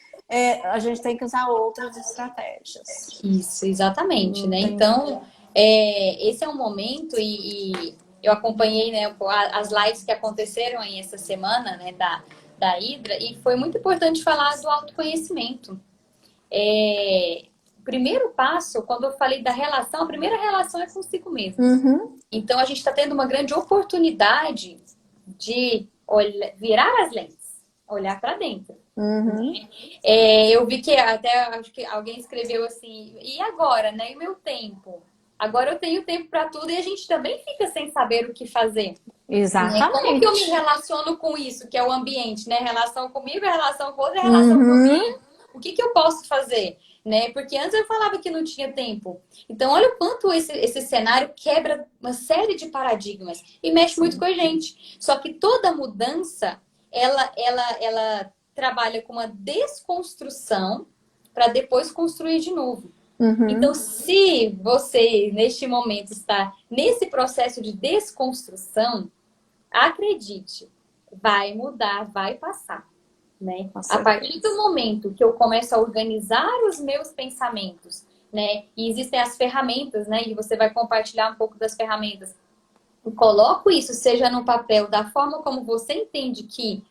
a gente tem que usar outras estratégias. Isso, exatamente, Não né? tem... Então, esse é um momento e eu acompanhei, né, as lives que aconteceram aí essa semana, né, da Hidra, e foi muito importante falar do autoconhecimento. O primeiro passo, quando eu falei da relação, a primeira relação é consigo mesmo. Uhum, Então, a gente está tendo uma grande oportunidade de virar as lentes, olhar para dentro. uhum. Eu vi que até acho que alguém escreveu assim, e agora, né? E o meu tempo? Agora eu tenho tempo para tudo e a gente também fica sem saber o que fazer, né? Como que eu me Exatamente. relaciono com isso, que é o ambiente, né? Relação comigo, a relação com outra, a relação com o Uhum. ambiente. O que eu posso fazer, né? Porque antes eu falava que não tinha tempo. Então, olha o quanto esse cenário quebra uma série de paradigmas e mexe muito Sim. com a gente. Só que toda mudança, ela trabalha com uma desconstrução para depois construir de novo. Então, Uhum. se você, neste momento, está nesse processo de desconstrução, acredite, vai mudar, vai passar, né? Com A partir do certeza. momento que eu começo a organizar os meus pensamentos, né? E existem as ferramentas, né? E você vai compartilhar um pouco das ferramentas. Eu coloco isso, seja no papel, da forma como você entende que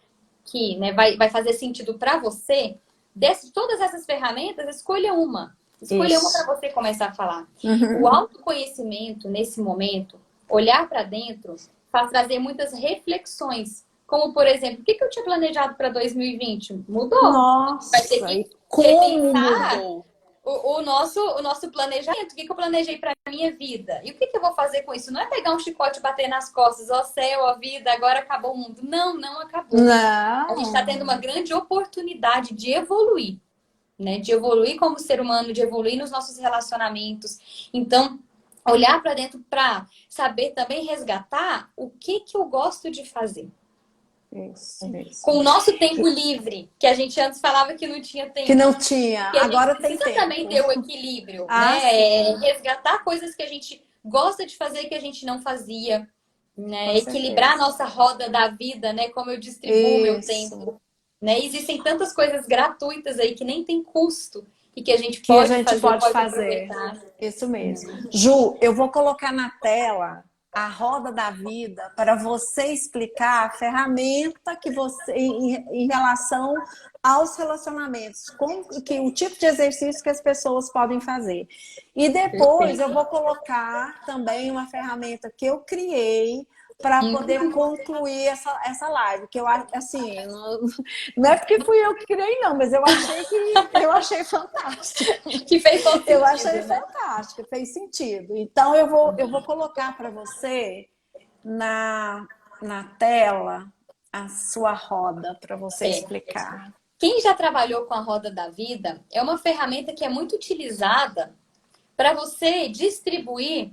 né, vai fazer sentido para você, de todas essas ferramentas, escolha uma. Escolha uma para Isso. você começar a falar. O Uhum. autoconhecimento, nesse momento, olhar para dentro, faz trazer muitas reflexões. Como, por exemplo, o que eu tinha planejado para 2020? Mudou. Vai ter Nossa, que e como repensar mudou? o nosso planejamento. O que eu planejei para a minha vida? E o que eu vou fazer com isso? Não é pegar um chicote e bater nas costas, ó céu, ó vida, agora acabou o mundo. Não, não acabou. A gente está tendo Não. uma grande oportunidade de evoluir, né? De evoluir como ser humano, de evoluir nos nossos relacionamentos. Então, olhar para dentro para saber também resgatar o que eu gosto de fazer. Isso, isso. Com o nosso tempo livre, que a gente antes falava que não tinha Que não tempo. tinha, Que a gente agora tem precisa também tempo. ter o equilíbrio, Ah, né? sim, Resgatar coisas que a gente gosta de fazer que a gente não fazia, com né? Equilibrar a certeza. nossa roda da vida, né? Como eu distribuo o meu Isso. tempo, né? Existem tantas coisas gratuitas aí que nem tem custo e que a gente Que a pode gente fazer, pode pode fazer. aproveitar. Isso mesmo. Ju, eu vou colocar na tela a roda da vida para você explicar a ferramenta que você em relação aos relacionamentos, o tipo de exercício que as pessoas podem fazer. E depois eu Perfeito. vou colocar também uma ferramenta que eu criei para poder Uhum. concluir essa live, que eu acho assim, não é porque fui eu que criei, não, mas eu achei fantástico. Que fez todo Eu achei sentido, né? fantástico, fez sentido. Então eu vou colocar para você na, na tela a sua roda para você É. explicar. Quem já trabalhou com a roda da vida é uma ferramenta que é muito utilizada para você distribuir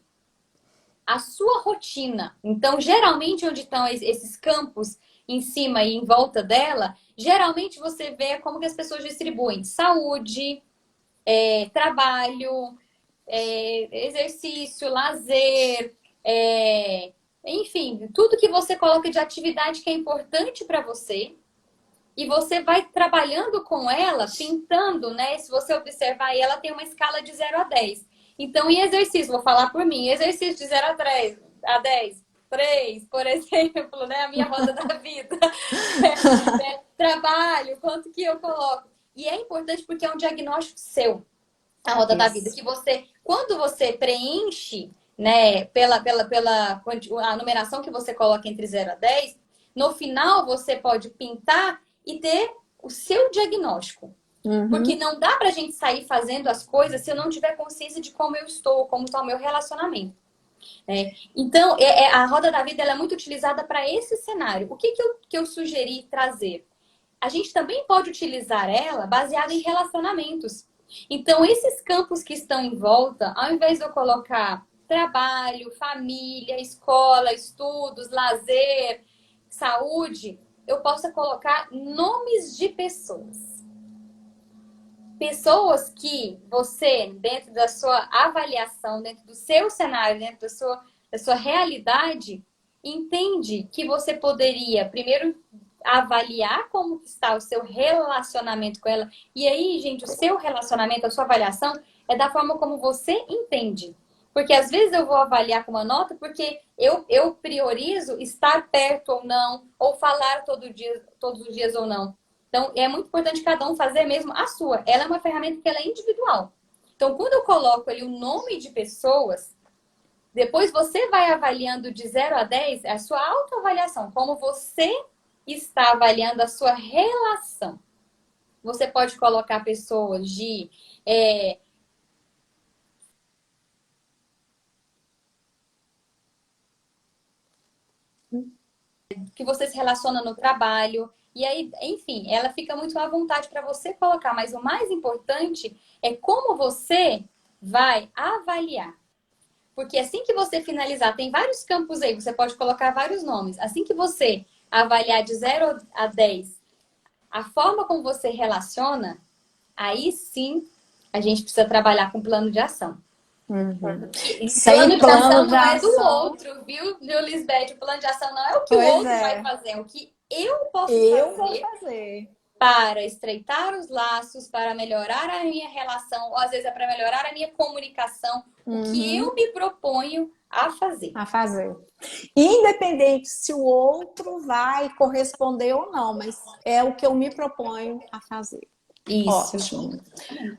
a sua rotina. Então, geralmente, onde estão esses campos em cima e em volta dela, geralmente você vê como que as pessoas distribuem saúde, trabalho, exercício, lazer, enfim, tudo que você coloca de atividade que é importante para você. E você vai trabalhando com ela, pintando, né? Se você observar aí, ela tem uma escala de 0 a 10. Então, em exercício, vou falar por mim, exercício de 0 a 10, 3, por exemplo, né? A minha roda da vida. Trabalho, quanto que eu coloco? E é importante porque é um diagnóstico seu. a roda da vida, Isso. que você, quando você preenche, né, pela a numeração que você coloca entre 0 a 10, no final você pode pintar e ter o seu diagnóstico. Porque Uhum. não dá pra gente sair fazendo as coisas se eu não tiver consciência de como eu estou, como está o meu relacionamento. Né? Então, a roda da vida ela é muito utilizada para esse cenário. O que eu sugeri trazer? A gente também pode utilizar ela baseada em relacionamentos. Então, esses campos que estão em volta, ao invés de eu colocar trabalho, família, escola, estudos, lazer, saúde, eu posso colocar nomes de pessoas. Pessoas que você, dentro da sua avaliação, dentro do seu cenário, dentro da sua realidade, entende que você poderia, primeiro, avaliar como está o seu relacionamento com ela. E aí, gente, o seu relacionamento, a sua avaliação, é da forma como você entende. Porque às vezes eu vou avaliar com uma nota porque eu priorizo estar perto ou não, ou falar todos os dias ou não. Então, é muito importante cada um fazer mesmo a sua. Ela é uma ferramenta que ela é individual. Então, quando eu coloco ali o nome de pessoas, depois você vai avaliando de 0 a 10, a sua autoavaliação, como você está avaliando a sua relação. Você pode colocar pessoas de... que você se relaciona no trabalho. E aí, enfim, ela fica muito à vontade para você colocar. Mas o mais importante é como você vai avaliar. Porque assim que você finalizar, tem vários campos aí, você pode colocar vários nomes. Assim que você avaliar de 0 a 10, a forma como você relaciona, aí sim a gente precisa trabalhar com plano de ação. Uhum. E Sem plano de plano ação de não é do ação. outro, viu, Lisbeth? O plano de ação não é o que o Pois outro vai é, fazer, é o que eu posso eu vou fazer fazer. para estreitar os laços, para melhorar a minha relação, ou às vezes é para melhorar a minha comunicação, o que eu Uhum. me proponho a fazer. A fazer. Independente se o outro vai corresponder ou não, mas é o que eu me proponho a fazer. Isso. Ótimo.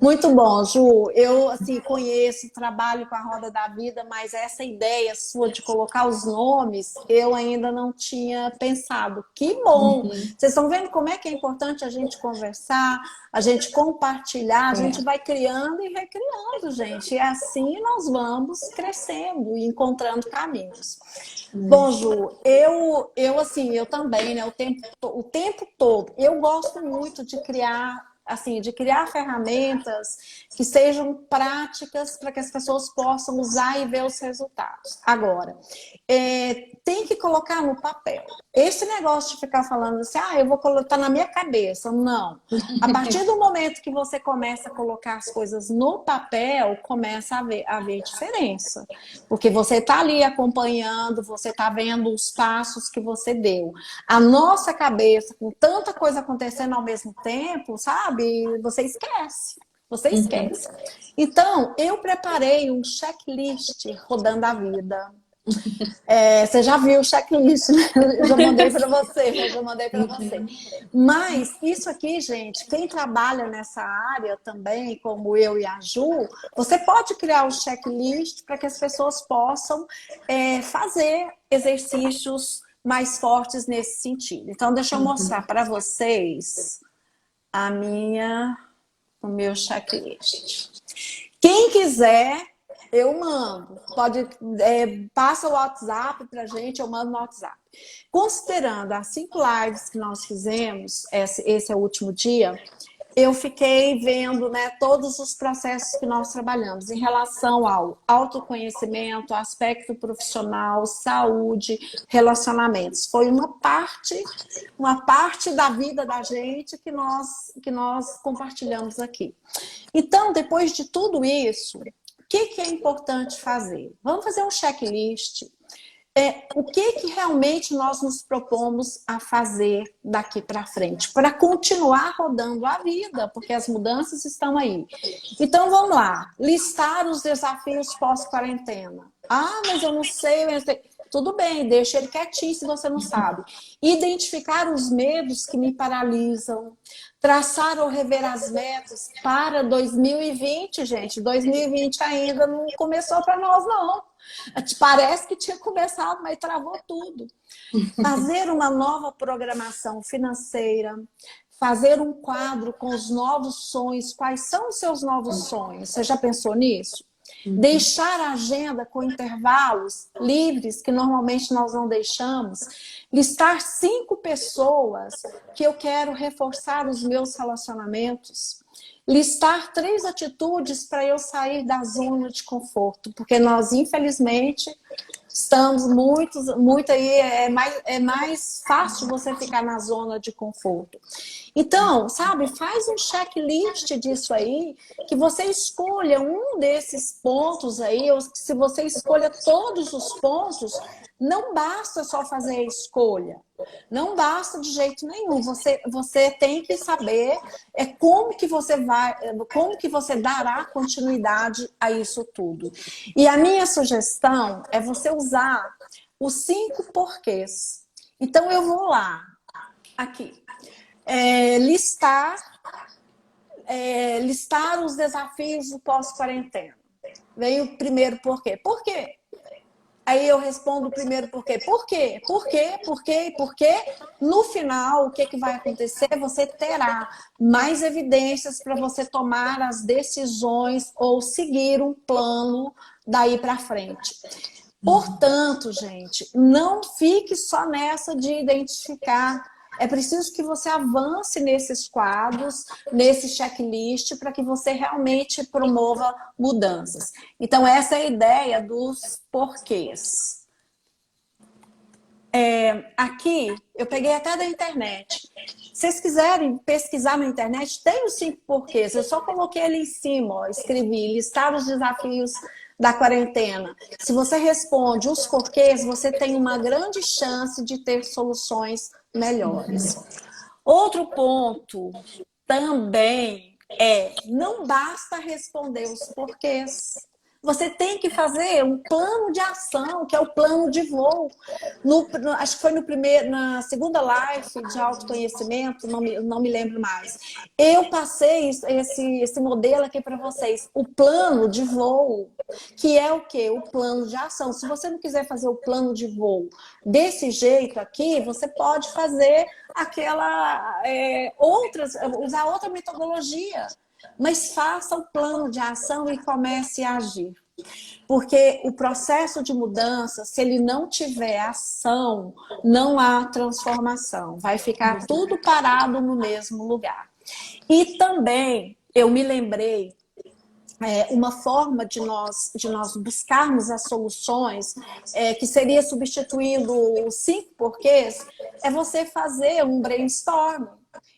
Muito bom, Ju. Eu, assim, conheço, trabalho com a Roda da Vida, mas essa ideia sua de colocar os nomes, eu ainda não tinha pensado. Que bom! Uhum. Vocês estão vendo como é que é importante a gente conversar, a gente compartilhar, a gente vai criando e recriando, gente. E assim nós vamos crescendo e encontrando caminhos. Bom, Ju, assim, eu também, né, o tempo todo, eu gosto muito de criar, assim, de criar ferramentas que sejam práticas para que as pessoas possam usar e ver os resultados. Agora, tem que colocar no papel. Esse negócio de ficar falando assim, eu vou colocar na minha cabeça. Não. A partir do momento que você começa a colocar as coisas no papel, começa a ver diferença. Porque você está ali acompanhando, você está vendo os passos que você deu. A nossa cabeça, com tanta coisa acontecendo ao mesmo tempo, sabe? Você esquece. Você Uhum. esquece. Então, eu preparei um checklist rodando a vida. Você já viu o checklist, né? Eu já mandei para você, Mas isso aqui, gente, quem trabalha nessa área também, como eu e a Ju, você pode criar um checklist para que as pessoas possam fazer exercícios mais fortes nesse sentido. Então, deixa eu mostrar para vocês o meu checklist. Quem quiser, eu mando. Passa o WhatsApp pra gente, eu mando no WhatsApp. Considerando as 5 lives que nós fizemos, esse é o último dia, eu fiquei vendo, né, todos os processos que nós trabalhamos em relação ao autoconhecimento, aspecto profissional, saúde, relacionamentos. Foi uma parte da vida da gente que nós compartilhamos aqui. Então, depois de tudo isso, o que é importante fazer? Vamos fazer um checklist. O que realmente nós nos propomos a fazer daqui para frente, para continuar rodando a vida, porque as mudanças estão aí. Então, vamos lá, listar os desafios pós-quarentena. Mas eu não sei. Tudo bem, deixa ele quietinho se você não sabe. Identificar os medos que me paralisam, Traçar ou rever as metas para 2020, gente. 2020 ainda não começou para nós, não. Parece que tinha começado, mas travou tudo. Fazer uma nova programação financeira, fazer um quadro com os novos sonhos. Quais são os seus novos sonhos? Você já pensou nisso? Deixar a agenda com intervalos livres, que normalmente nós não deixamos. Listar 5 pessoas que eu quero reforçar os meus relacionamentos. Listar 3 atitudes para eu sair da zona de conforto. Porque nós, infelizmente, estamos muito aí, é mais fácil você ficar na zona de conforto. Então, sabe, faz um checklist disso aí, que você escolha um desses pontos aí, ou se você escolha todos os pontos, não basta só fazer a escolha. Não basta de jeito nenhum. Você tem que saber como que você dará continuidade a isso tudo. E a minha sugestão é você usar os 5 porquês. Então eu vou lá, aqui, listar os desafios do pós-quarentena. Vem o primeiro porquê. Por quê? Aí eu respondo o primeiro porquê. Por quê? Por quê? Por quê? Por quê? No final, o que vai acontecer? Você terá mais evidências para você tomar as decisões ou seguir um plano daí para frente. Portanto, gente, não fique só nessa de identificar. É preciso que você avance nesses quadros, nesse checklist, para que você realmente promova mudanças. Então, essa é a ideia dos porquês. Aqui, eu peguei até da internet. Se vocês quiserem pesquisar na internet, tem os 5 porquês. Eu só coloquei ali em cima, ó, escrevi, listar os desafios da quarentena. Se você responde os porquês, você tem uma grande chance de ter soluções melhores. Outro ponto também não basta responder os porquês. Você tem que fazer um plano de ação, que é o plano de voo. Acho que foi na segunda live de autoconhecimento, não me lembro mais. Eu passei esse modelo aqui para vocês. O plano de voo, que é o quê? O plano de ação. Se você não quiser fazer o plano de voo desse jeito aqui, você pode fazer usar outra metodologia. Mas faça o plano de ação e comece a agir. Porque o processo de mudança, se ele não tiver ação, não há transformação. Vai ficar tudo parado no mesmo lugar. E também, eu me lembrei, uma forma de nós buscarmos as soluções, que seria substituindo os 5 porquês, é você fazer um brainstorm.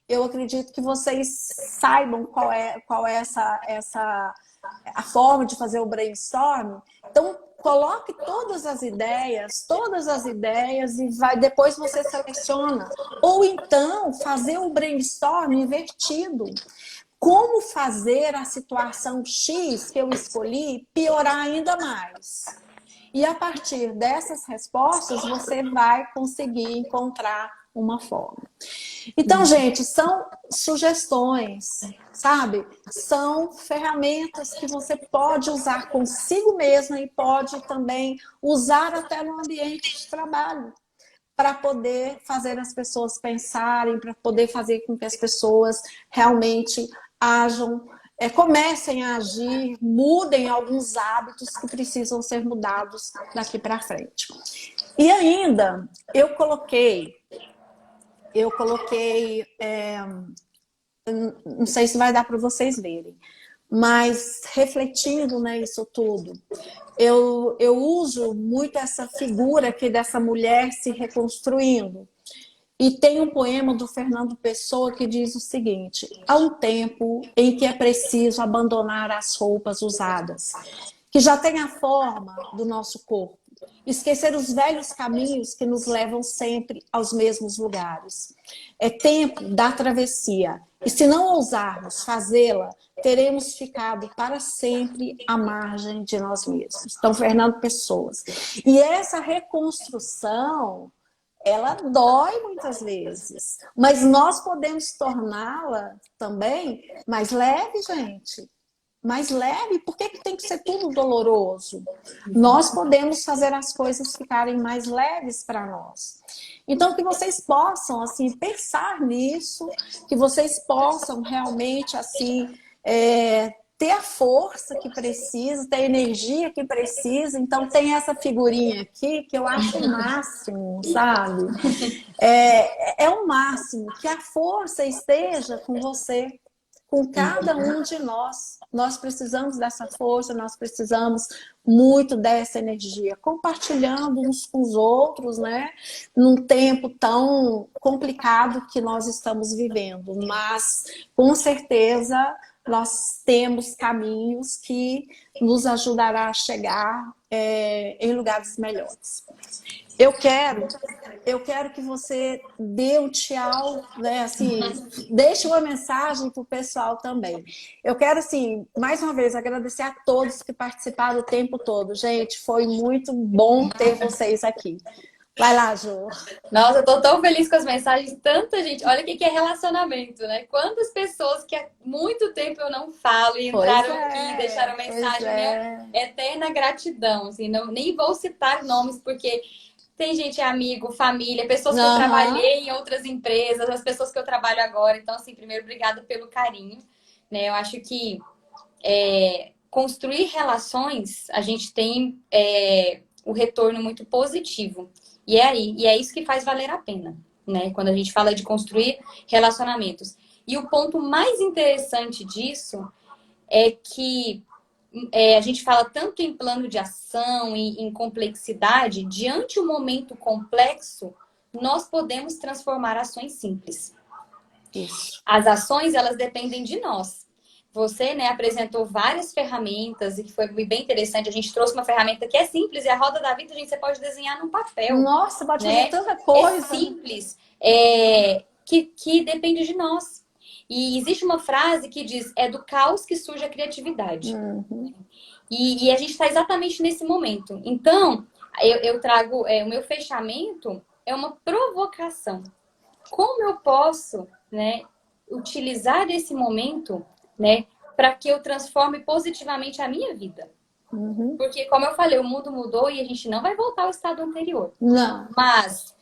Eu acredito que vocês saibam qual é a forma de fazer o brainstorm. Então, coloque todas as ideias e depois você seleciona. Ou então, fazer o brainstorm invertido. Como fazer a situação X que eu escolhi piorar ainda mais? E a partir dessas respostas, você vai conseguir encontrar uma forma. Então, gente, são sugestões, sabe? São ferramentas que você pode usar consigo mesma e pode também usar até no ambiente de trabalho, para poder fazer as pessoas pensarem, para poder fazer com que as pessoas realmente ajam, comecem a agir, mudem alguns hábitos que precisam ser mudados daqui para frente. E ainda, eu coloquei, não sei se vai dar para vocês verem, mas refletindo, né, isso tudo, eu uso muito essa figura aqui dessa mulher se reconstruindo. E tem um poema do Fernando Pessoa que diz o seguinte: há um tempo em que é preciso abandonar as roupas usadas, que já têm a forma do nosso corpo, esquecer os velhos caminhos que nos levam sempre aos mesmos lugares. É tempo da travessia, e se não ousarmos fazê-la, teremos ficado para sempre à margem de nós mesmos. Então, Fernando Pessoa. E essa reconstrução ela dói muitas vezes, mas nós podemos torná-la também mais leve, gente. Mais leve, por que que tem que ser tudo doloroso? Nós podemos fazer as coisas ficarem mais leves para nós. Então, que vocês possam, assim, pensar nisso, que vocês possam realmente, assim, ter a força que precisa, ter a energia que precisa. Então, tem essa figurinha aqui que eu acho o máximo, sabe? É o máximo, que a força esteja com você, com cada um de nós. Nós precisamos dessa força, nós precisamos muito dessa energia, compartilhando uns com os outros, né? Num tempo tão complicado que nós estamos vivendo. Mas, com certeza, nós temos caminhos que nos ajudará a chegar em lugares melhores. Eu quero que você dê um tchau, né? Assim, deixe uma mensagem para o pessoal também. Eu quero, assim, mais uma vez, agradecer a todos que participaram o tempo todo. Gente, foi muito bom ter vocês aqui. Vai lá, Ju. Nossa, eu tô tão feliz com as mensagens, tanta gente. Olha o que é relacionamento, né? Quantas pessoas que há muito tempo eu não falo e entraram aqui, deixaram mensagem, minha eterna gratidão. Assim, não, nem vou citar nomes, porque tem gente amigo, família, pessoas que eu trabalhei em outras empresas, as pessoas que eu trabalho agora. Então, assim, primeiro, obrigada pelo carinho, né? Eu acho que construir relações, a gente tem o retorno muito positivo. E é isso que faz valer a pena, né? Quando a gente fala de construir relacionamentos. E o ponto mais interessante disso é que a gente fala tanto em plano de ação e em complexidade, diante de um momento complexo, nós podemos transformar ações simples. Isso. As ações, elas dependem de nós. Você, né, apresentou várias ferramentas e que foi bem interessante. A gente trouxe uma ferramenta que é simples, e a roda da vida, gente, você pode desenhar num papel. Nossa, pode né? fazer tanta coisa. É simples, que depende de nós. E existe uma frase que diz, é do caos que surge a criatividade. E a gente está exatamente nesse momento. Então, eu trago, o meu fechamento é uma provocação. Como eu posso, né, utilizar esse momento, né, para que eu transforme positivamente a minha vida? Porque, como eu falei, o mundo mudou e a gente não vai voltar ao estado anterior. Não. Mas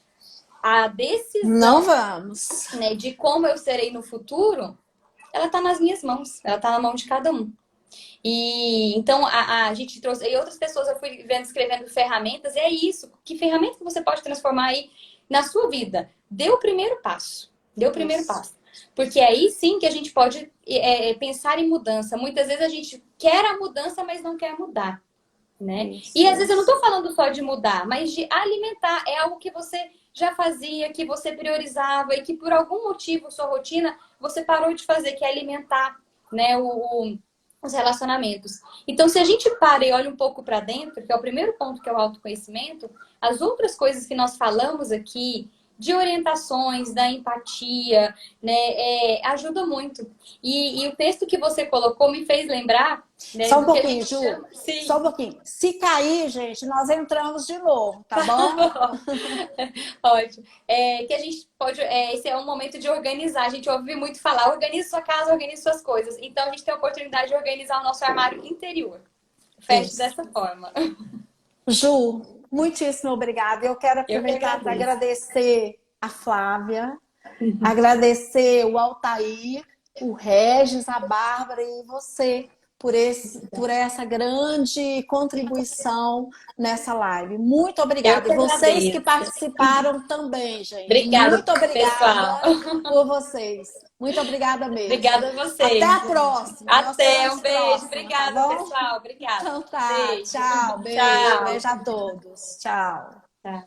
a decisão, não vamos, né, de como eu serei no futuro, ela está nas minhas mãos. Ela está na mão de cada um. E então a gente trouxe, e outras pessoas eu fui vendo, escrevendo ferramentas, e é isso. Que ferramenta que você pode transformar aí na sua vida? Dê o primeiro passo. Dê o primeiro passo. Porque aí sim que a gente pode pensar em mudança. Muitas vezes a gente quer a mudança, mas não quer mudar, né? E às vezes eu não estou falando só de mudar, mas de alimentar. É algo que você já fazia, que você priorizava e que por algum motivo, sua rotina, você parou de fazer, que é alimentar, né, os relacionamentos. Então, se a gente para e olha um pouco para dentro, que é o primeiro ponto, que é o autoconhecimento, as outras coisas que nós falamos aqui, de orientações, da empatia, né, ajuda muito. E o texto que você colocou me fez lembrar, né, só um pouquinho, Ju. Sim. Só um pouquinho. Se cair, gente, nós entramos de novo, tá bom? Ótimo. Que a gente pode... esse é um momento de organizar. A gente ouve muito falar, organize sua casa, organize suas coisas. Então, a gente tem a oportunidade de organizar o nosso armário interior. Feche dessa forma. Ju, muitíssimo obrigada. Eu quero aproveitar para agradecer a Flávia, agradecer o Altair, o Regis, a Bárbara e você por essa grande contribuição nessa live. Muito obrigada. E vocês que participaram também, gente. Obrigada, muito obrigada pessoal. por vocês. Muito obrigada mesmo. Obrigada a vocês. Até a próxima. Até, um beijo. Obrigada, tá pessoal. Obrigada. Então tá, beijo. tchau, beijo. Tchau. Beijo a todos. Tchau. Tá.